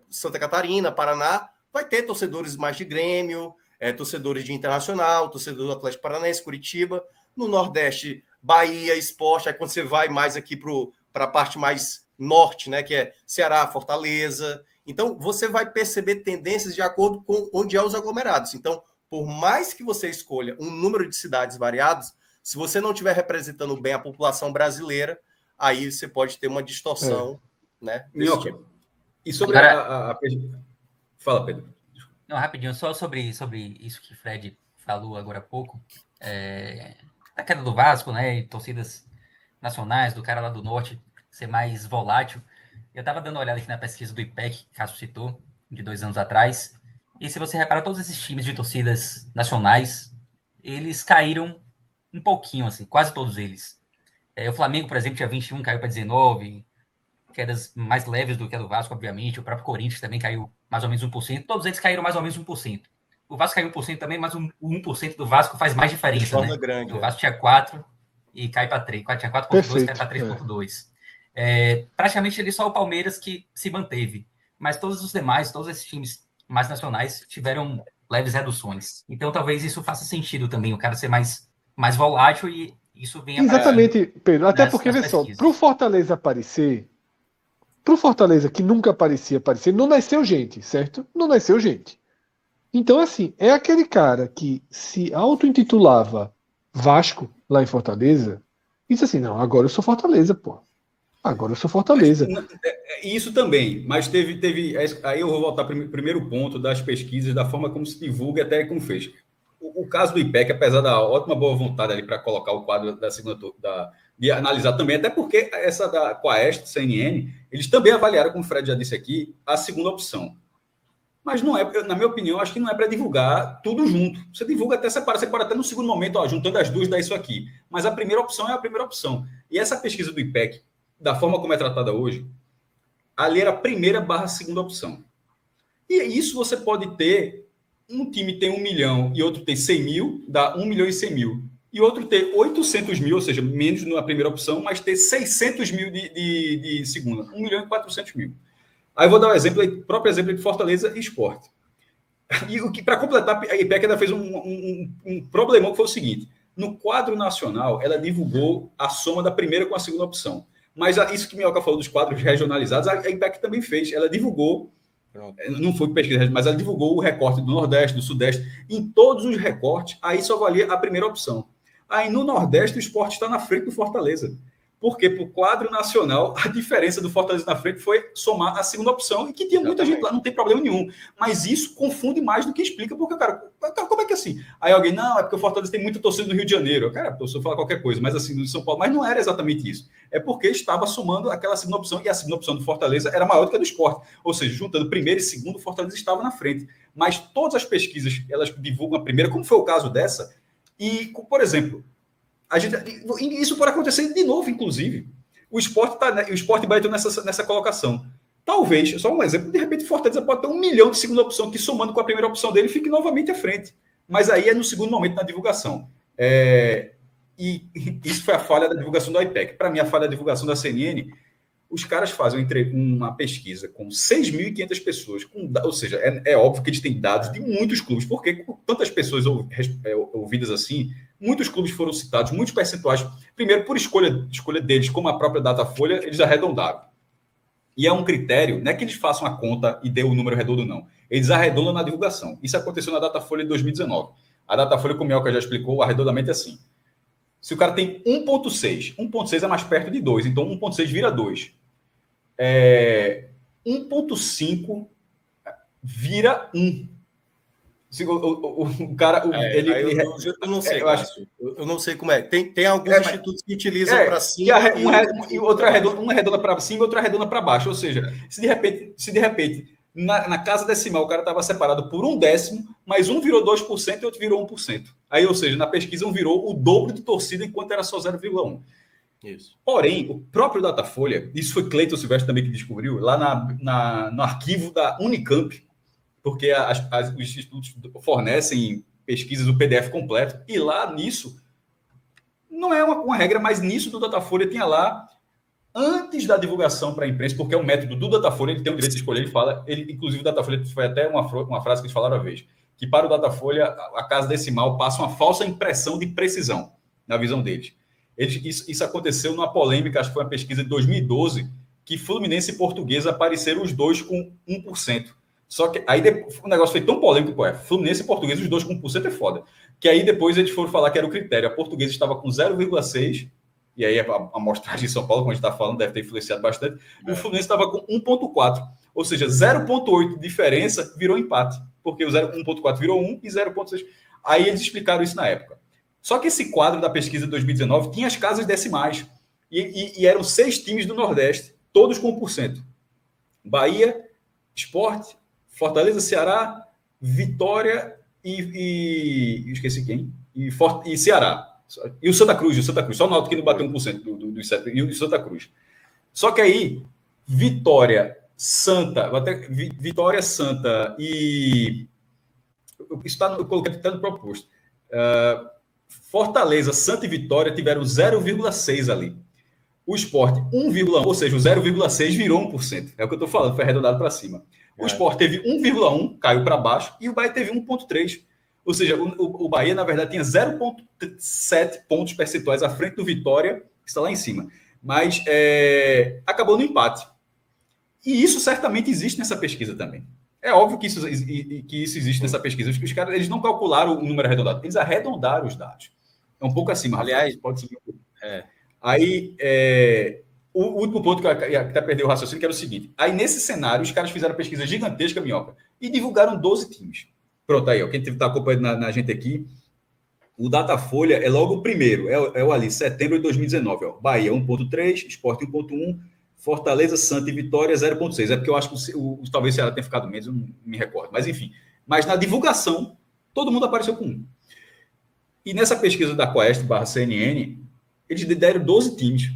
Santa Catarina, Paraná, vai ter torcedores mais de Grêmio, torcedores de Internacional, torcedores do Atlético Paranaense, Curitiba. No Nordeste, Bahia, Sport. Aí quando você vai mais aqui para a parte mais norte, né, que é Ceará, Fortaleza. Então, você vai perceber tendências de acordo com onde é os aglomerados. Então, por mais que você escolha um número de cidades variados, se você não estiver representando bem a população brasileira, aí você pode ter uma distorção, né? Tipo. E sobre agora, Fala, Pedro. Não, rapidinho, só sobre isso que o Fred falou agora há pouco, a queda do Vasco, né, e torcidas nacionais, do cara lá do Norte ser mais volátil. Eu estava dando uma olhada aqui na pesquisa do IPEC, que o Cássio citou, de 2 anos atrás, e se você reparar, todos esses times de torcidas nacionais, eles caíram um pouquinho, assim, quase todos eles. O Flamengo, por exemplo, tinha 21, caiu para 19, quedas mais leves do que a do Vasco, obviamente. O próprio Corinthians também caiu mais ou menos 1%. Todos eles caíram mais ou menos 1%. O Vasco caiu 1% também, mas o 1% do Vasco faz mais diferença, né? Grande, o Vasco tinha 4 e cai para 3. Tinha 4,2, cai para 3,2. Praticamente ali só o Palmeiras que se manteve. Mas todos os demais, todos esses times mais nacionais tiveram leves reduções. Então talvez isso faça sentido também, o cara ser mais volátil e isso venha exatamente, Pedro. Até porque, vê só, para o Fortaleza aparecer, para o Fortaleza que nunca parecia aparecer, não nasceu gente, certo? Não nasceu gente. Então, assim, é aquele cara que se auto-intitulava Vasco lá em Fortaleza e disse assim, não, agora eu sou Fortaleza, pô. Agora eu sou Fortaleza. Isso também, mas teve. Aí eu vou voltar para o primeiro ponto das pesquisas, da forma como se divulga até como fez. O caso do IPEC, apesar da ótima boa vontade ali para colocar o quadro da segunda de analisar também, até porque essa da Quaest, CNN, eles também avaliaram, como o Fred já disse aqui, a segunda opção. Mas não é, na minha opinião, acho que não é para divulgar tudo junto. Você divulga até você pode até no segundo momento, juntando as duas, dá isso aqui. Mas a primeira opção é a primeira opção. E essa pesquisa do IPEC, da forma como é tratada hoje, ali era a primeira / segunda opção. E isso você pode ter, um time tem 1 milhão e outro tem 100 mil, dá 1 milhão e 100 mil. e outro ter 800 mil, ou seja, menos na primeira opção, mas ter 600 mil de segunda, 1 milhão e 400 mil. Aí eu vou dar um exemplo, próprio exemplo de Fortaleza e Sport. E o que, para completar, a IPEC ainda fez um problemão que foi o seguinte: no quadro nacional, ela divulgou a soma da primeira com a segunda opção. Mas isso que Minhoca falou dos quadros regionalizados, a IPEC também fez. Ela divulgou, não foi pesquisa, mas ela divulgou o recorte do Nordeste, do Sudeste. Em todos os recortes, aí só valia a primeira opção. Aí no Nordeste, o Sport está na frente do Fortaleza. Porque para o quadro nacional, a diferença do Fortaleza na frente foi somar a segunda opção, e que tinha muita gente lá, não tem problema nenhum. Mas isso confunde mais do que explica, porque, cara, como é que é assim? Aí alguém, não, é porque o Fortaleza tem muita torcida no Rio de Janeiro. Cara, a pessoa fala qualquer coisa, mas assim, no São Paulo, mas não era exatamente isso. É porque estava somando aquela segunda opção, e a segunda opção do Fortaleza era maior do que a do Sport. Ou seja, juntando primeiro e segundo, o Fortaleza estava na frente. Mas todas as pesquisas, elas divulgam a primeira, como foi o caso dessa, e, por exemplo, isso pode acontecer de novo, inclusive. O Sport e Bahia estão nessa colocação. Talvez, só um exemplo, de repente o Fortaleza pode ter 1 milhão de segunda opção, que somando com a primeira opção dele, fique novamente à frente. Mas aí é no segundo momento na divulgação. E isso foi a falha da divulgação do IPEC. Para mim, a falha da divulgação da CNN, os caras fazem uma pesquisa com 6.500 pessoas, ou seja, é óbvio que eles têm dados de muitos clubes, porque com tantas pessoas ouvidas assim, muitos clubes foram citados, muitos percentuais, primeiro por escolha deles, como a própria Datafolha, eles arredondaram. E é um critério, não é que eles façam a conta e dê o número redondo, não. Eles arredondam na divulgação. Isso aconteceu na Datafolha de 2019. A Datafolha, como o Minhoca já explicou, o arredondamento é assim. Se o cara tem 1.6 é mais perto de 2, então 1.6 vira 2. 1.5 vira 1. O cara... eu não sei, eu não sei como é. Tem alguns institutos que utilizam para cima... E outra arredonda para cima e outra arredonda para baixo. Ou seja, se de repente na casa decimal o cara estava separado por 1/10, mas um virou 2% e outro virou 1%. Aí, ou seja, na pesquisa um virou o dobro de torcida, enquanto era só 0,1%. Isso. Porém, o próprio Datafolha, isso foi Cleiton Silvestre também que descobriu, lá no arquivo da Unicamp, porque os institutos fornecem pesquisas do PDF completo, e lá nisso, não é uma regra, mas nisso do Datafolha tinha lá, antes da divulgação para a imprensa, porque é um método do Datafolha, ele tem o direito de escolher, inclusive o Datafolha foi até uma frase que eles falaram uma vez, que para o Datafolha, a casa decimal passa uma falsa impressão de precisão, na visão deles. Isso aconteceu numa polêmica, acho que foi uma pesquisa de 2012, que Fluminense e Portuguesa apareceram os dois com 1%. Só que aí o negócio foi tão polêmico, Fluminense e Portuguesa, os dois com 1% é foda. Que aí depois eles foram falar que era o critério. A Portuguesa estava com 0,6%, e aí a amostragem de São Paulo, como a gente está falando, deve ter influenciado bastante, e o Fluminense estava com 1,4%. Ou seja, 0,8% de diferença virou empate, porque o 1,4% virou 1 e 0,6%. Aí eles explicaram isso na época. Só que esse quadro da pesquisa de 2019 tinha as casas decimais. E eram 6 times do Nordeste, todos com 1%. Bahia, Sport, Fortaleza, Ceará, Vitória esqueci quem? E Ceará. E o Santa Cruz. Só o Náutico que não bateu 1% dos 7. E o Santa Cruz. Só que aí, Vitória, Santa e... Isso eu coloquei até no proposto. Fortaleza, Santa e Vitória tiveram 0,6 ali. O Sport, 1,1, ou seja, o 0,6 virou 1%. É o que eu estou falando, foi arredondado para cima. O Sport teve 1,1, caiu para baixo, e o Bahia teve 1,3. Ou seja, o Bahia, na verdade, tinha 0,7 pontos percentuais à frente do Vitória, que está lá em cima. Mas acabou no empate. E isso certamente existe nessa pesquisa também. É óbvio que isso existe nessa pesquisa. Os caras, eles não calcularam o número arredondado, eles arredondaram os dados. É um pouco acima. Aliás, pode seguir. Aí, o último ponto que eu até perdi o raciocínio, que era o seguinte. Aí, nesse cenário, os caras fizeram pesquisa gigantesca, Minhoca, e divulgaram 12 times. Pronto, aí, quem está acompanhando na gente aqui, o Datafolha é logo o primeiro, é o ali, setembro de 2019. Bahia 1,3, Sport 1,1, Fortaleza, Santa e Vitória 0,6. É porque eu acho que talvez o Ceará tenha ficado menos, eu não me recordo. Mas, enfim. Mas na divulgação, todo mundo apareceu com 1. E nessa pesquisa da Quaest/CNN, eles deram 12 times.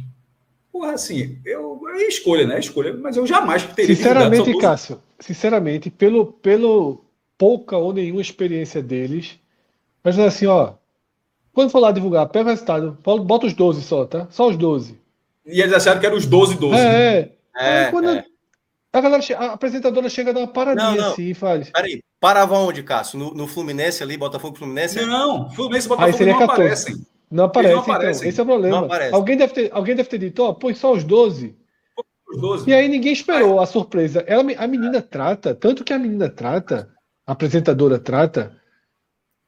Porra, assim, é escolha, né? Escolha, mas eu jamais teria sinceramente, Cássio, sinceramente, pelo pouca ou nenhuma experiência deles, mas assim, quando for lá divulgar, pega o resultado, bota os 12 só, tá? Só os 12. E eles acharam que eram os 12, né? Aí quando a galera, a apresentadora chega a dar uma paradinha assim e faz. Peraí, parava onde, Cássio? No Fluminense ali, Botafogo Fluminense? Não, Fluminense e Aí Botafogo seria não 14. aparecem. Não aparece, Eles não aparecem. então. Esse é o problema. Não aparece. Alguém deve ter dito, ó, põe só os 12. Os 12. E aí ninguém esperou a surpresa. A menina trata, tanto que a menina trata, a apresentadora trata,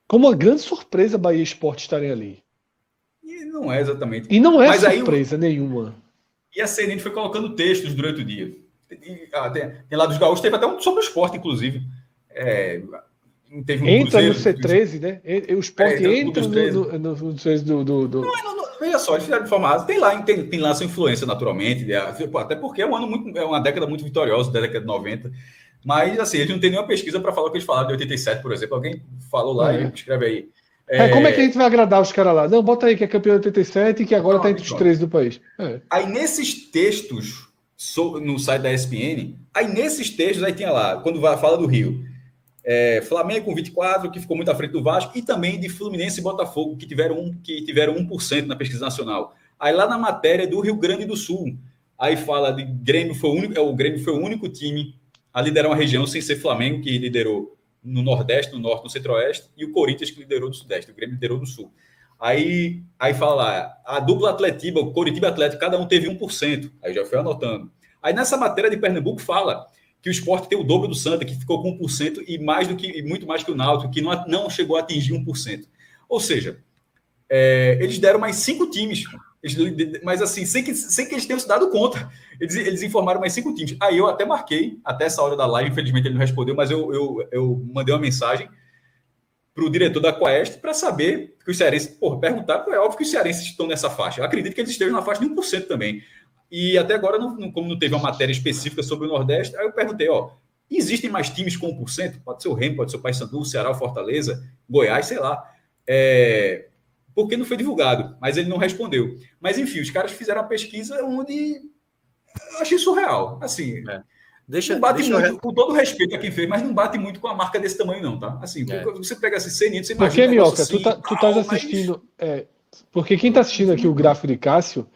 como uma grande surpresa Bahia Esporte estarem ali. E não é exatamente. E não é Mas surpresa nenhuma. E a CNN foi colocando textos durante o dia. Tem lá dos gaúchos, teve até um sobre o esporte, inclusive. Teve um Entra Cruzeiro, no C13, né? O esporte entra no C13 do... Veja só, eles fizeram de forma rasa. Tem lá sua influência, naturalmente. Até porque é uma década muito vitoriosa, da década de 90. Mas, assim, eles não têm nenhuma pesquisa para falar o que eles falaram de 87, por exemplo. Alguém falou lá e escreve aí. Como é que a gente vai agradar os caras lá? Não, bota aí que é campeão de 87 e que agora está entre os 13 do país. Aí, nesses textos, no site da ESPN, aí nesses textos, aí tinha lá, quando fala do Rio, Flamengo com 24, que ficou muito à frente do Vasco, e também de Fluminense e Botafogo, que tiveram 1% na pesquisa nacional. Aí lá na matéria do Rio Grande do Sul, aí fala de Grêmio foi o Grêmio foi o único time a liderar uma região sem ser Flamengo, que liderou no Nordeste, no Norte, no Centro-Oeste, e o Corinthians que liderou no Sudeste, o Grêmio liderou no Sul. Aí fala lá, a dupla Atletiba, o Coritiba Atlético, cada um teve 1%. Aí já foi anotando. Aí nessa matéria de Pernambuco fala que o Sport tem o dobro do Santa, que ficou com 1%, e muito mais que o Náutico, que não chegou a atingir 1%. Ou seja, eles deram mais 5 times, mas assim, sem que eles tenham se dado conta. Eles informaram mais 5 times. Aí eu até marquei, até essa hora da live, infelizmente ele não respondeu, mas eu mandei uma mensagem para o diretor da Quaest para saber que os cearenses, perguntar, é óbvio que os cearenses estão nessa faixa. Eu acredito que eles estejam na faixa de 1% também. E até agora, como não teve uma matéria específica sobre o Nordeste, aí eu perguntei, existem mais times com 1%? Pode ser o Remo, pode ser o Paysandu, o Ceará, o Fortaleza, Goiás, sei lá. Porque não foi divulgado, mas ele não respondeu. Mas, enfim, os caras fizeram a pesquisa onde eu achei surreal. Assim, não bate muito, com todo respeito a quem fez, mas não bate muito com a marca desse tamanho, não, tá? Assim, você pega assim, CNN, você imagina. Porque, Minhoca, assim, tu estás assistindo. Porque quem está assistindo aqui o gráfico de Cássio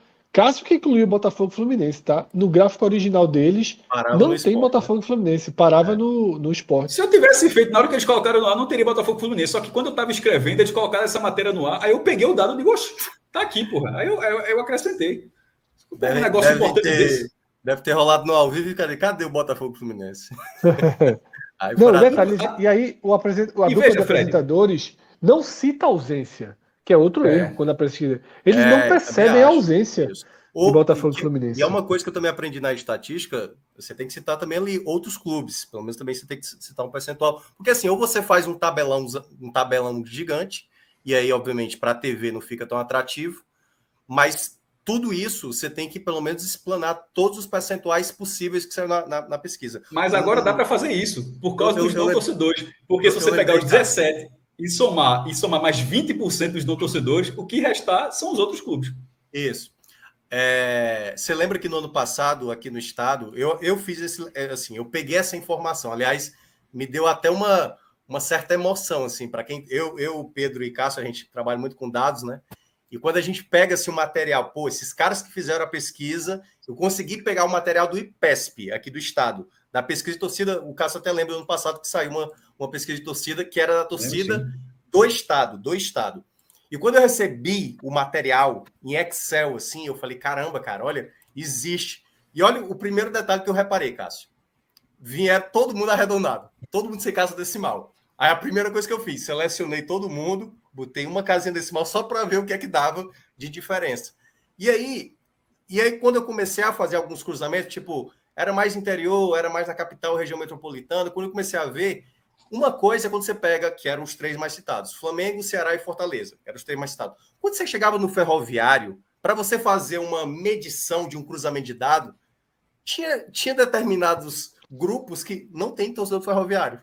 que incluiu o Botafogo e Fluminense, tá? No gráfico original deles, não tem esporte, Botafogo e Fluminense, parava no esporte. Se eu tivesse feito, na hora que eles colocaram no ar, não teria Botafogo e Fluminense. Só que quando eu estava escrevendo, eles colocaram essa matéria no ar, aí eu peguei o dado e digo, tá aqui, porra. Aí eu acrescentei. Um negócio importante desse. Deve ter rolado no ao vivo e cadê o Botafogo e Fluminense? Aí, não, detalhe, e aí a dupla de apresentadores não cita a ausência. Que é outro erro quando a pesquisa. Eles não percebem a ausência de Botafogo e Fluminense. E é uma coisa que eu também aprendi na estatística, você tem que citar também ali outros clubes. Pelo menos também você tem que citar um percentual. Porque assim, ou você faz um tabelão gigante, e aí, obviamente, para a TV não fica tão atrativo, mas tudo isso você tem que, pelo menos, explanar todos os percentuais possíveis que saiu na pesquisa. Mas agora dá para fazer isso, por causa dos não torcedores. Porque se você pegar os 17... E somar mais 20% dos não torcedores, o que restar são os outros clubes. Isso. Você lembra que no ano passado, aqui no estado, eu fiz eu peguei essa informação. Aliás, me deu até uma certa emoção, assim, para quem. Eu, Pedro e Cássio, a gente trabalha muito com dados, né? E quando a gente pega assim, o material, esses caras que fizeram a pesquisa, eu consegui pegar o material do IPESP, aqui do estado. Da pesquisa de torcida, o Cássio até lembra do ano passado que saiu uma pesquisa de torcida que era da torcida do estado. E quando eu recebi o material em Excel, assim, eu falei, caramba, cara, olha, existe. E olha o primeiro detalhe que eu reparei, Cássio. Vieram todo mundo arredondado, todo mundo sem casa decimal. Aí a primeira coisa que eu fiz, selecionei todo mundo, botei uma casinha decimal só para ver o que é que dava de diferença. E aí quando eu comecei a fazer alguns cruzamentos, tipo... Era mais interior, era mais na capital, região metropolitana. Quando eu comecei a ver, uma coisa é quando você pega, que eram os 3 mais citados, Flamengo, Ceará e Fortaleza, eram os 3 mais citados. Quando você chegava no Ferroviário, para você fazer uma medição de um cruzamento de dado, tinha determinados grupos que não tem torcedor do Ferroviário.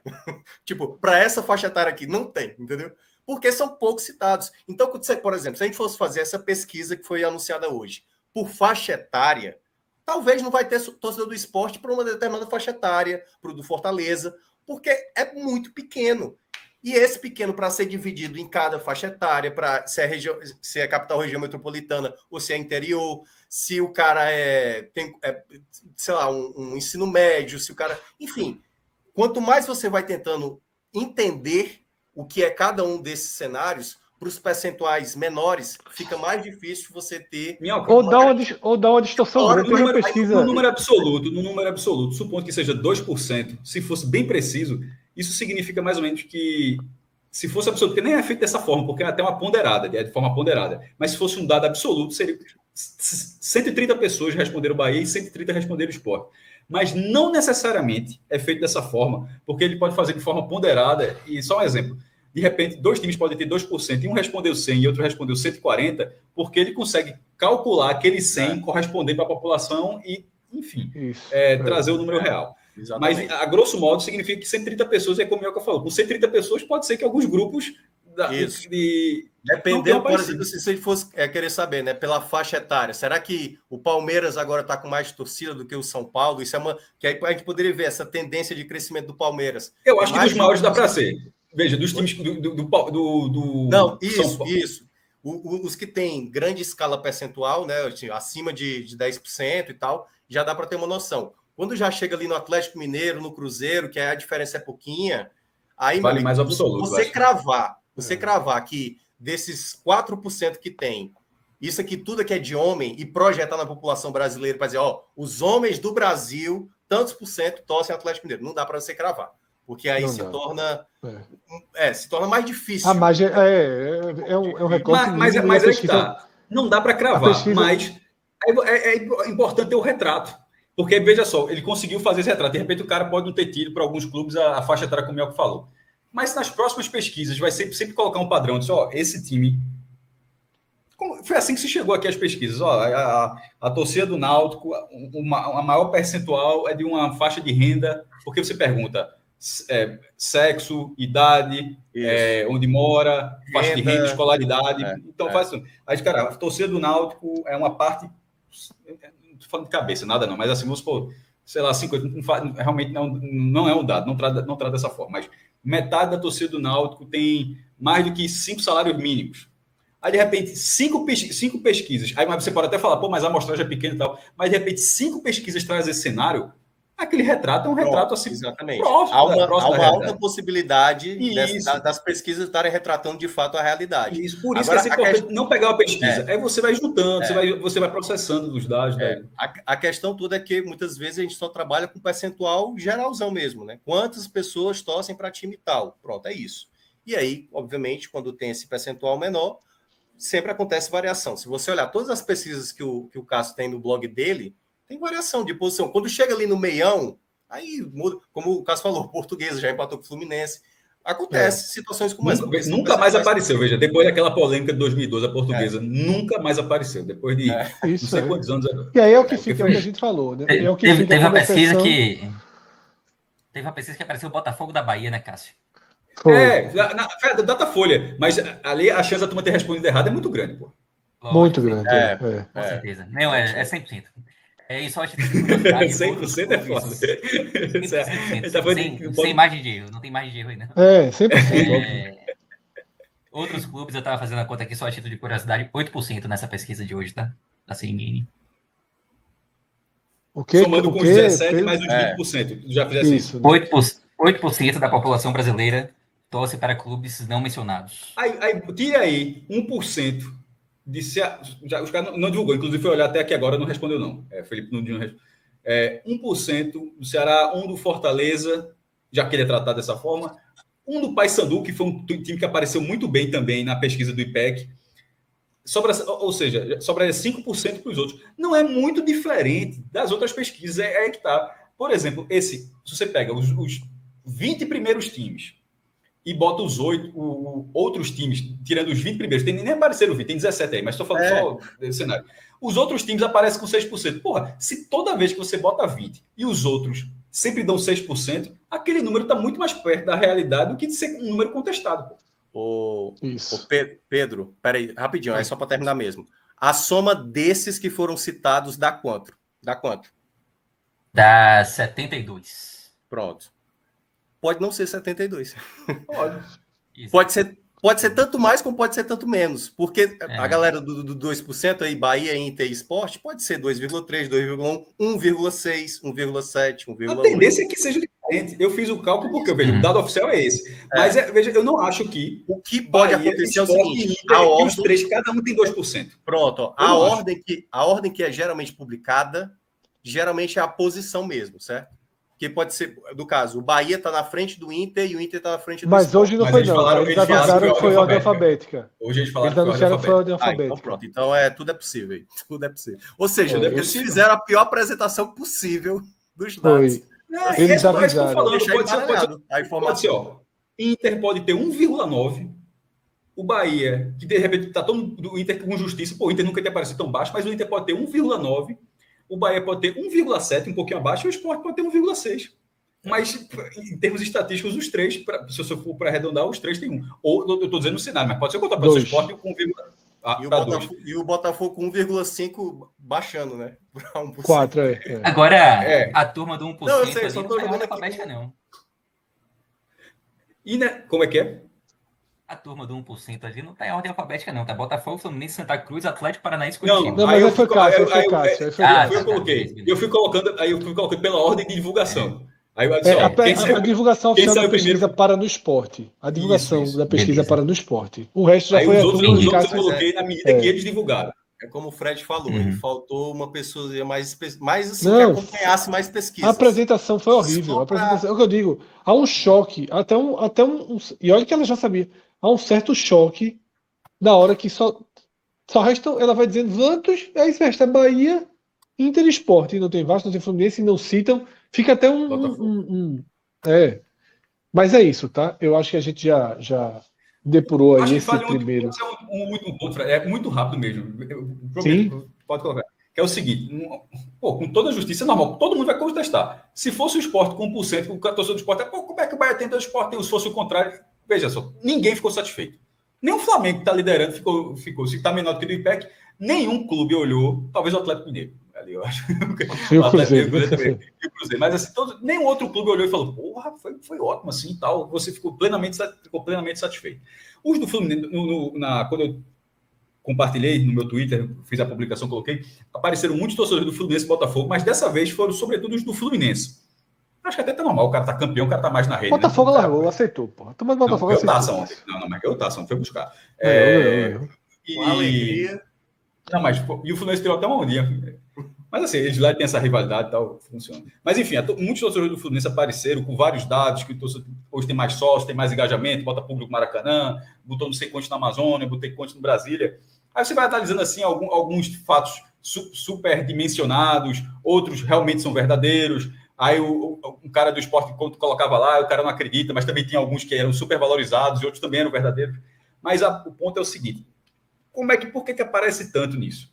Tipo, para essa faixa etária aqui, não tem, entendeu? Porque são poucos citados. Então, por exemplo, se a gente fosse fazer essa pesquisa que foi anunciada hoje, por faixa etária, talvez não vai ter torcedor do esporte para uma determinada faixa etária, para o do Fortaleza, porque é muito pequeno. E esse pequeno, para ser dividido em cada faixa etária, para se é capital, região metropolitana ou se é interior, se o cara tem, sei lá, um ensino médio, se o cara... Enfim, quanto mais você vai tentando entender o que é cada um desses cenários, para os percentuais menores, fica mais difícil você ter... Ou dá uma distorção grande. No número absoluto, supondo que seja 2%, se fosse bem preciso, isso significa mais ou menos que, se fosse absoluto, porque nem é feito dessa forma, porque é até uma ponderada, é de forma ponderada, mas se fosse um dado absoluto, seria 130 pessoas responderam Bahia e 130 responderam Sport. Mas não necessariamente é feito dessa forma, porque ele pode fazer de forma ponderada, e só um exemplo, de repente, 2 times podem ter 2%, e um respondeu 100 e outro respondeu 140, porque ele consegue calcular aquele 100 corresponder para a população e, enfim, trazer o número real. Exatamente. Mas, a grosso modo, significa que 130 pessoas, é como o Mioca falou, com 130 pessoas pode ser que alguns grupos... Dependendo, por exemplo, se ele fosse querer saber, né, pela faixa etária, será que o Palmeiras agora está com mais torcida do que o São Paulo? Isso é que aí a gente poderia ver essa tendência de crescimento do Palmeiras. Eu acho que dos maiores dá para ser. Veja, dos times Não, isso. Os que têm grande escala percentual, né, acima de 10% e tal, já dá para ter uma noção. Quando já chega ali no Atlético Mineiro, no Cruzeiro, que a diferença é pouquinha, aí vale mais absoluto. Você cravar que desses 4% que tem, isso aqui tudo aqui é de homem, e projetar na população brasileira para dizer, os homens do Brasil, tantos por cento torcem Atlético Mineiro. Não dá para você cravar. Porque aí se torna mais difícil. A margem é um recorte. Mas é que tá. Não dá para cravar, mas é importante ter o retrato. Porque, veja só, ele conseguiu fazer esse retrato. De repente, o cara pode não ter tido para alguns clubes a faixa etária, como o Mioca falou. Mas nas próximas pesquisas, vai sempre colocar um padrão. Diz, esse time... Foi assim que se chegou aqui às pesquisas. A torcida do Náutico, a maior percentual é de uma faixa de renda, porque você pergunta sexo, idade, onde mora, faixa de renda, escolaridade. Então, faz isso. Aí, cara, a torcida do Náutico é uma parte... Não estou falando de cabeça, nada não, mas assim, vamos supor, sei lá, 50, realmente não é um dado, não trata dessa forma, mas metade da torcida do Náutico tem mais do que 5 salários mínimos. Aí, de repente, 5 pesquisas, aí você pode até falar, mas a amostragem é pequena e tal, mas, de repente, 5 pesquisas trazem esse cenário, aquele retrato é um retrato assim, exatamente. próximo. Há uma alta possibilidade das pesquisas estarem retratando de fato a realidade. Isso, por isso agora, que é importante não pegar uma pesquisa. Aí você vai juntando, você vai processando os dados. A questão toda é que muitas vezes a gente só trabalha com percentual geralzão mesmo, né? Quantas pessoas torcem para time tal? Pronto, é isso. E aí, obviamente, quando tem esse percentual menor, sempre acontece variação. Se você olhar todas as pesquisas que o Cássio tem no blog dele, tem variação de posição. Quando chega ali no meião, aí muda, como o Cássio falou, Portuguesa já empatou com o Fluminense. Acontece situações como essa. Nunca mais apareceu, veja, depois daquela polêmica de 2012, a Portuguesa nunca mais apareceu, depois de não sei quantos anos. E aí é o que fica, é o que a gente falou, né? É o que teve uma pesquisa que... Teve uma pesquisa que apareceu o Botafogo da Bahia, né, Cássio? Na Datafolha, mas ali a chance da turma ter respondido errado é muito grande, pô. Muito grande. Com certeza. Não, é 100%. É isso, acho que 100% é foda. 100%. Sem margem de erro, não tem margem de erro aí, não. 100%. Outros clubes, eu tava fazendo a conta aqui só a título de curiosidade, 8% nessa pesquisa de hoje, tá? Da CNN. Somando com os 17 mais os 20%. Já fizesse isso. 8% da população brasileira torce para clubes não mencionados. Aí tira aí 1%. Os caras não divulgou, inclusive foi olhar até aqui agora, não respondeu não. Felipe não respondeu. 1% do Ceará, 1% do Fortaleza, já que ele é tratado dessa forma, 1% do Paysandu, que foi um time que apareceu muito bem também na pesquisa do IPEC, ou seja, sobraria 5% para os outros. Não é muito diferente das outras pesquisas, é que tá. Por exemplo, se você pega os 20 primeiros times, e bota os 8 outros times, tirando os 20 primeiros, nem apareceram 20, tem 17 aí, mas estou falando só desse cenário. Os outros times aparecem com 6%. Porra, se toda vez que você bota 20 e os outros sempre dão 6%, aquele número está muito mais perto da realidade do que de ser um número contestado. Pedro, peraí, rapidinho, é só para terminar mesmo. A soma desses que foram citados dá quanto? Dá 72. Pronto. Pode não ser 72. Pode. Isso. Pode ser tanto mais como pode ser tanto menos. Porque a galera do 2% aí, Bahia, Inter e Sport, pode ser 2,3, 2,1, 1,6, 1,7, 1,8. A tendência é que seja diferente. Eu fiz o cálculo porque eu vejo, o dado oficial é esse. Mas veja, eu não acho que o que pode Bahia, acontecer é o Sport seguinte, e Inter, e os três, cada um tem 2%. Pronto, ó, a ordem que é geralmente publicada, geralmente é a posição mesmo, certo? Que pode ser, do caso, o Bahia está na frente do Inter e o Inter está na frente do Mas Sport. hoje não Mas foi, eles não. falaram- Eles eles falaram avisaram que que foi foi ordem alfabética. Hoje eles Eles falaram que foi anunciaram que foi ordem Então alfabética. pronto. Então tudo é possível. Aí. Tudo é possível. Ou seja, Tudo é eles possível. fizeram a pior apresentação possível dos dados. Foi. Não, Eles esse que eu tô avisaram. falando, Deixar pode ser, embaralhado a pode informação. ser, ó. Inter pode ter 1,9. O Bahia, que de repente está todo mundo, o Inter com justiça, pô, o Inter nunca tinha aparecido tão baixo, mas o Inter pode ter 1,9. O Bahia pode ter 1,7, um pouquinho abaixo, e o Sport pode ter 1,6. Mas, em termos estatísticos, os três, se eu for para arredondar, os três têm 1. Ou, eu estou dizendo no cenário, mas pode ser contar para o Sport com 1,2. E o Botafogo com 1,5 baixando, né? Para 1%. 4, Agora, a turma do 1% Não, eu sei, ali só não tô tá em jogando ordem aqui. alfabética, não. E, né, como é que é? A turma do 1% ali não tá em ordem alfabética, não. Tá Botafogo, Fluminense, Santa Cruz, Atlético Paranaense, Não, Curitiba. Não, mas Aí eu aí foi fico- Cássio, aí- aí foi aí- Cássio. Aí foi Ah, Cássio. Eu coloquei. Eu fui colocando pela ordem de divulgação. Aí eu disse, É, ó, quem a saiu- divulgação quem oficial da saiu pesquisa primeiro- para no esporte. A divulgação Isso. da pesquisa Beleza. para no esporte. O resto já Aí foi os a outros, turma os de outros eu Cássio. coloquei na medida que eles divulgaram. É como o Fred falou, Uhum. ele faltou uma pessoa mais assim, Não. que acompanhasse mais pesquisas. A apresentação foi horrível. Só A apresentação, é o que eu digo. Há um choque, e olha que ela já sabia. Há um certo choque na hora que só restam. Ela vai dizendo Santos, aí resta Bahia, Inter e Sport. E não tem Vasco, não tem Fluminense, não citam. Fica até Mas é isso, tá? Eu acho que a gente já depurou aí Acho que esse falha primeiro. um ponto, Fred. É muito rápido mesmo. Eu Sim. prometo, pode colocar. Que é o seguinte, com toda a justiça é normal, todo mundo vai contestar. Se fosse o Sport com 1%, o torcedor do Sport, como é que o Bahia tem o Sport? Se fosse o contrário, veja só, ninguém ficou satisfeito. Nem o Flamengo que está liderando ficou. Se está menor do que o do IPEC, nenhum clube olhou, talvez o Atlético Mineiro. Ali, eu acho. E o Cruzeiro. Também. E o Cruzeiro. Mas assim, nenhum outro clube olhou e falou: porra, foi ótimo assim e tal. Você ficou plenamente satisfeito. Os do Fluminense, quando eu compartilhei no meu Twitter, fiz a publicação, coloquei, apareceram muitos torcedores do Fluminense e Botafogo, mas dessa vez foram sobretudo os do Fluminense. Acho que até tá normal, o cara tá campeão, o cara tá mais na rede. Botafogo né? largou, aceitou, porra. Toma do Botafogo, Não, aceitou. mas ganhou taça, não foi buscar. Ganhou. Com alegria. Não, mas e o Fluminense tirou até uma ondinha. Mas assim, eles lá têm essa rivalidade e tal, funciona. Mas enfim, muitos torcedores do Fluminense apareceram com vários dados, que hoje tem mais sócios, tem mais engajamento, bota público no Maracanã, botou não sei quantos na Amazônia, botei quantos no Brasília. Aí você vai analisando assim alguns fatos super dimensionados, outros realmente são verdadeiros. Aí um cara do esporte, quando colocava lá, o cara não acredita, mas também tinha alguns que eram super valorizados e outros também eram verdadeiros. Mas o ponto é o seguinte, por que aparece tanto nisso?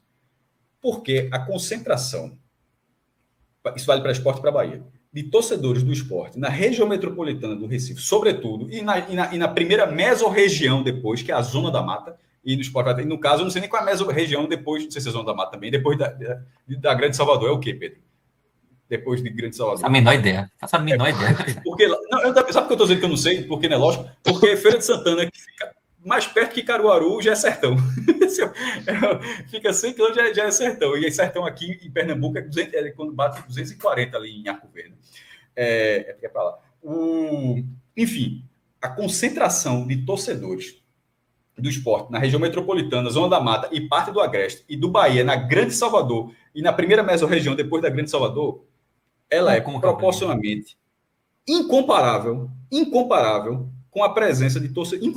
Porque a concentração, isso vale para esporte e para Bahia, de torcedores do esporte na região metropolitana do Recife, sobretudo, e na primeira mesorregião depois, que é a Zona da Mata, e no esporte, no caso, eu não sei nem qual é a mesorregião depois, não sei se é a Zona da Mata também, depois da Grande Salvador, é o quê, Pedro? Depois de Grande Salvador. Faço a menor ideia. Porque, sabe por que eu estou dizendo que eu não sei? Porque não é lógico? Porque Feira de Santana, que fica mais perto que Caruaru, já é sertão. Fica 100 quilômetros, já é sertão. E sertão aqui em Pernambuco é quando bate 240 ali em Arco Verde. É para lá. Enfim, a concentração de torcedores do esporte na região metropolitana, Zona da Mata e parte do Agreste e do Bahia na Grande Salvador e na primeira mesorregião depois da Grande Salvador, ela é proporcionalmente incomparável com a presença de torcedores,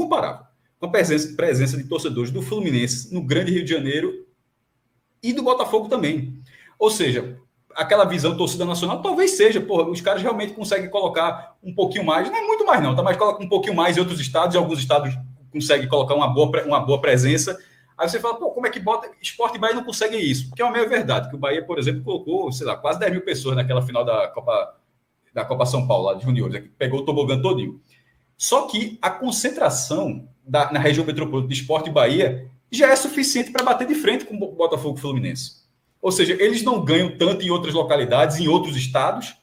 com a presença de torcedores do Fluminense no Grande Rio de Janeiro e do Botafogo também. Ou seja, aquela visão torcida nacional talvez seja, os caras realmente conseguem colocar um pouquinho mais, não é muito mais não, tá? Mas coloca um pouquinho mais em outros estados, e alguns estados conseguem colocar uma boa presença. Aí você fala, como é que bota Sport e Bahia não conseguem isso? Porque é uma meia verdade, que o Bahia, por exemplo, colocou, sei lá, quase 10 mil pessoas naquela final da Copa São Paulo, lá de Juniores, que pegou o tobogã todinho. Só que a concentração na região metropolitana de Sport e Bahia já é suficiente para bater de frente com o Botafogo e Fluminense. Ou seja, eles não ganham tanto em outras localidades, em outros estados,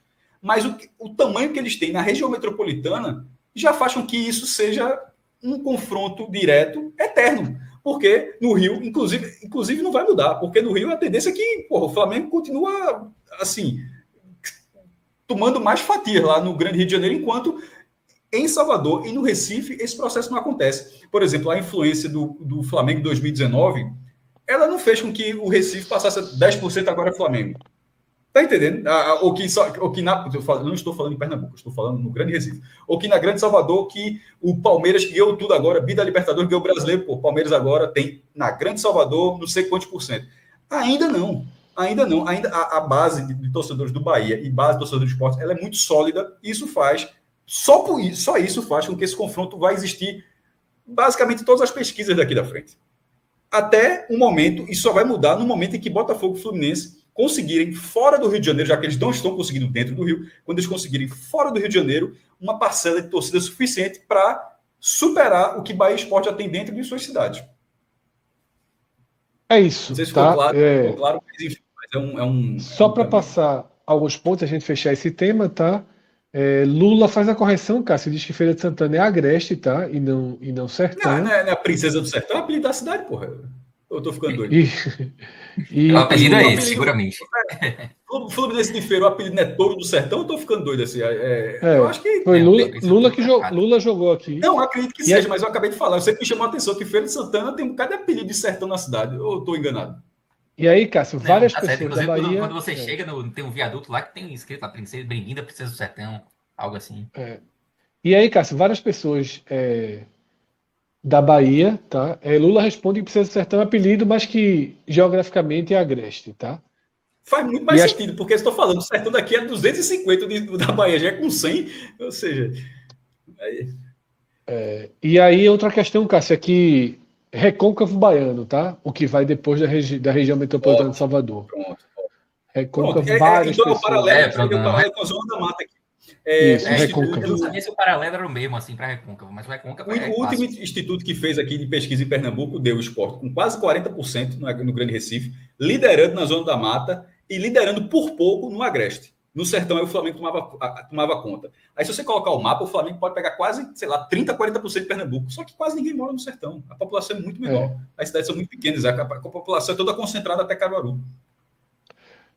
mas o tamanho que eles têm na região metropolitana já faz com que isso seja um confronto direto eterno. Porque no Rio, inclusive não vai mudar, porque no Rio a tendência é que o Flamengo continua assim, tomando mais fatias lá no Grande Rio de Janeiro, enquanto em Salvador e no Recife esse processo não acontece. Por exemplo, a influência do Flamengo em 2019, ela não fez com que o Recife passasse a 10% agora Flamengo. Tá entendendo? Ou que não estou falando em Pernambuco, estou falando no Grande Recife. Ou que na Grande Salvador, que o Palmeiras ganhou tudo agora, Bi da Libertadores ganhou o brasileiro, pô, Palmeiras agora tem na Grande Salvador não sei quantos %. Ainda não. Ainda a base de torcedores do Bahia e base de torcedores do esporte, ela é muito sólida, e isso faz, só isso faz com que esse confronto vai existir basicamente em todas as pesquisas daqui da frente. Até um momento, e só vai mudar no momento em que Botafogo e Fluminense conseguirem, fora do Rio de Janeiro, já que eles não estão conseguindo dentro do Rio, quando eles conseguirem, fora do Rio de Janeiro, uma parcela de torcida suficiente para superar o que Bahia e Sport já tem dentro de suas cidades. É isso. Não sei se tá? ficou claro, mas enfim, Só para passar alguns pontos, a gente fechar esse tema, tá? Lula faz a correção, Cássio, diz que Feira de Santana é Agreste, tá? E não Sertão. Não é a Princesa do Sertão, é o apelido da cidade, porra. Eu tô ficando doido. O apelido é esse, seguramente. O Fluminense de Feira, o apelido não é Touro do Sertão, eu tô ficando doido assim. Eu acho que. Foi Lula jogou aqui. Não, acredito que seja, mas eu acabei de falar. Eu sei que me chamou a atenção que Feira de Santana tem um bocado de apelido de sertão na cidade. Ou eu tô enganado? E aí, Cássio, várias pessoas certo. da Bahia... Quando você chega, tem um viaduto lá que tem escrito a Princesa, bem-vinda Princesa do Sertão, algo assim. E aí, Cássio, várias pessoas da Bahia, tá? Lula responde que Princesa do Sertão é apelido, mas que geograficamente é Agreste, tá? Faz muito mais sentido, porque eu estou falando, o sertão daqui é 250, da Bahia já é com 100, ou seja... E aí, outra questão, Cássio, é que Recôncavo Baiano, tá? O que vai depois da região metropolitana de Salvador. Pronto. Recôncavo, várias então, pessoas. o paralelo com a Zona da Mata aqui. Isso, eu não sabia se o paralelo era o mesmo, assim, para Recôncavo, mas o Recôncavo o último instituto que fez aqui de pesquisa em Pernambuco deu o esporte com quase 40% no Grande Recife, liderando na Zona da Mata e liderando por pouco no Agreste. No Sertão, aí o Flamengo tomava conta. Aí, se você colocar o mapa, o Flamengo pode pegar quase, 30%, 40% de Pernambuco. Só que quase ninguém mora no Sertão. A população é muito menor. As cidades são muito pequenas. A população é toda concentrada até Caruaru.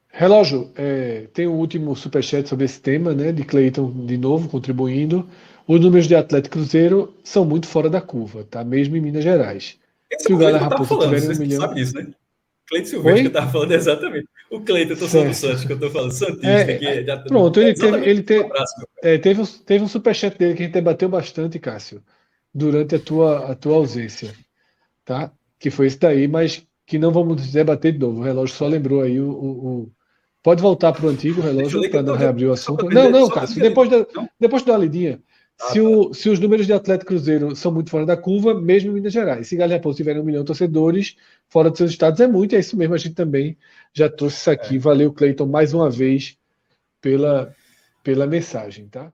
Relógio, tem um último superchat sobre esse tema, né? De Cleiton, de novo, contribuindo. Os números de Atlético e Cruzeiro são muito fora da curva, tá? Mesmo em Minas Gerais. Se o Galo Raposa tiver 1 milhão... sabe disso, né? Cleiton Silvestre, que eu estava falando exatamente. O Cleiton, eu estou falando do Santos, que eu estou falando, Santista. Pronto, teve um superchat dele que a gente debateu bastante, Cássio, durante a tua ausência, tá? Que foi esse daí, mas que não vamos debater de novo. O relógio só lembrou aí Pode voltar para o antigo relógio para não reabrir o assunto. Não, Cássio, depois de uma lidinha. Se os números de Atlético e Cruzeiro são muito fora da curva, mesmo em Minas Gerais. Se Galo e Raposa tiverem 1 milhão de torcedores, fora dos seus estados é muito, é isso mesmo. A gente também já trouxe isso aqui. Valeu, Cleiton, mais uma vez pela mensagem, tá?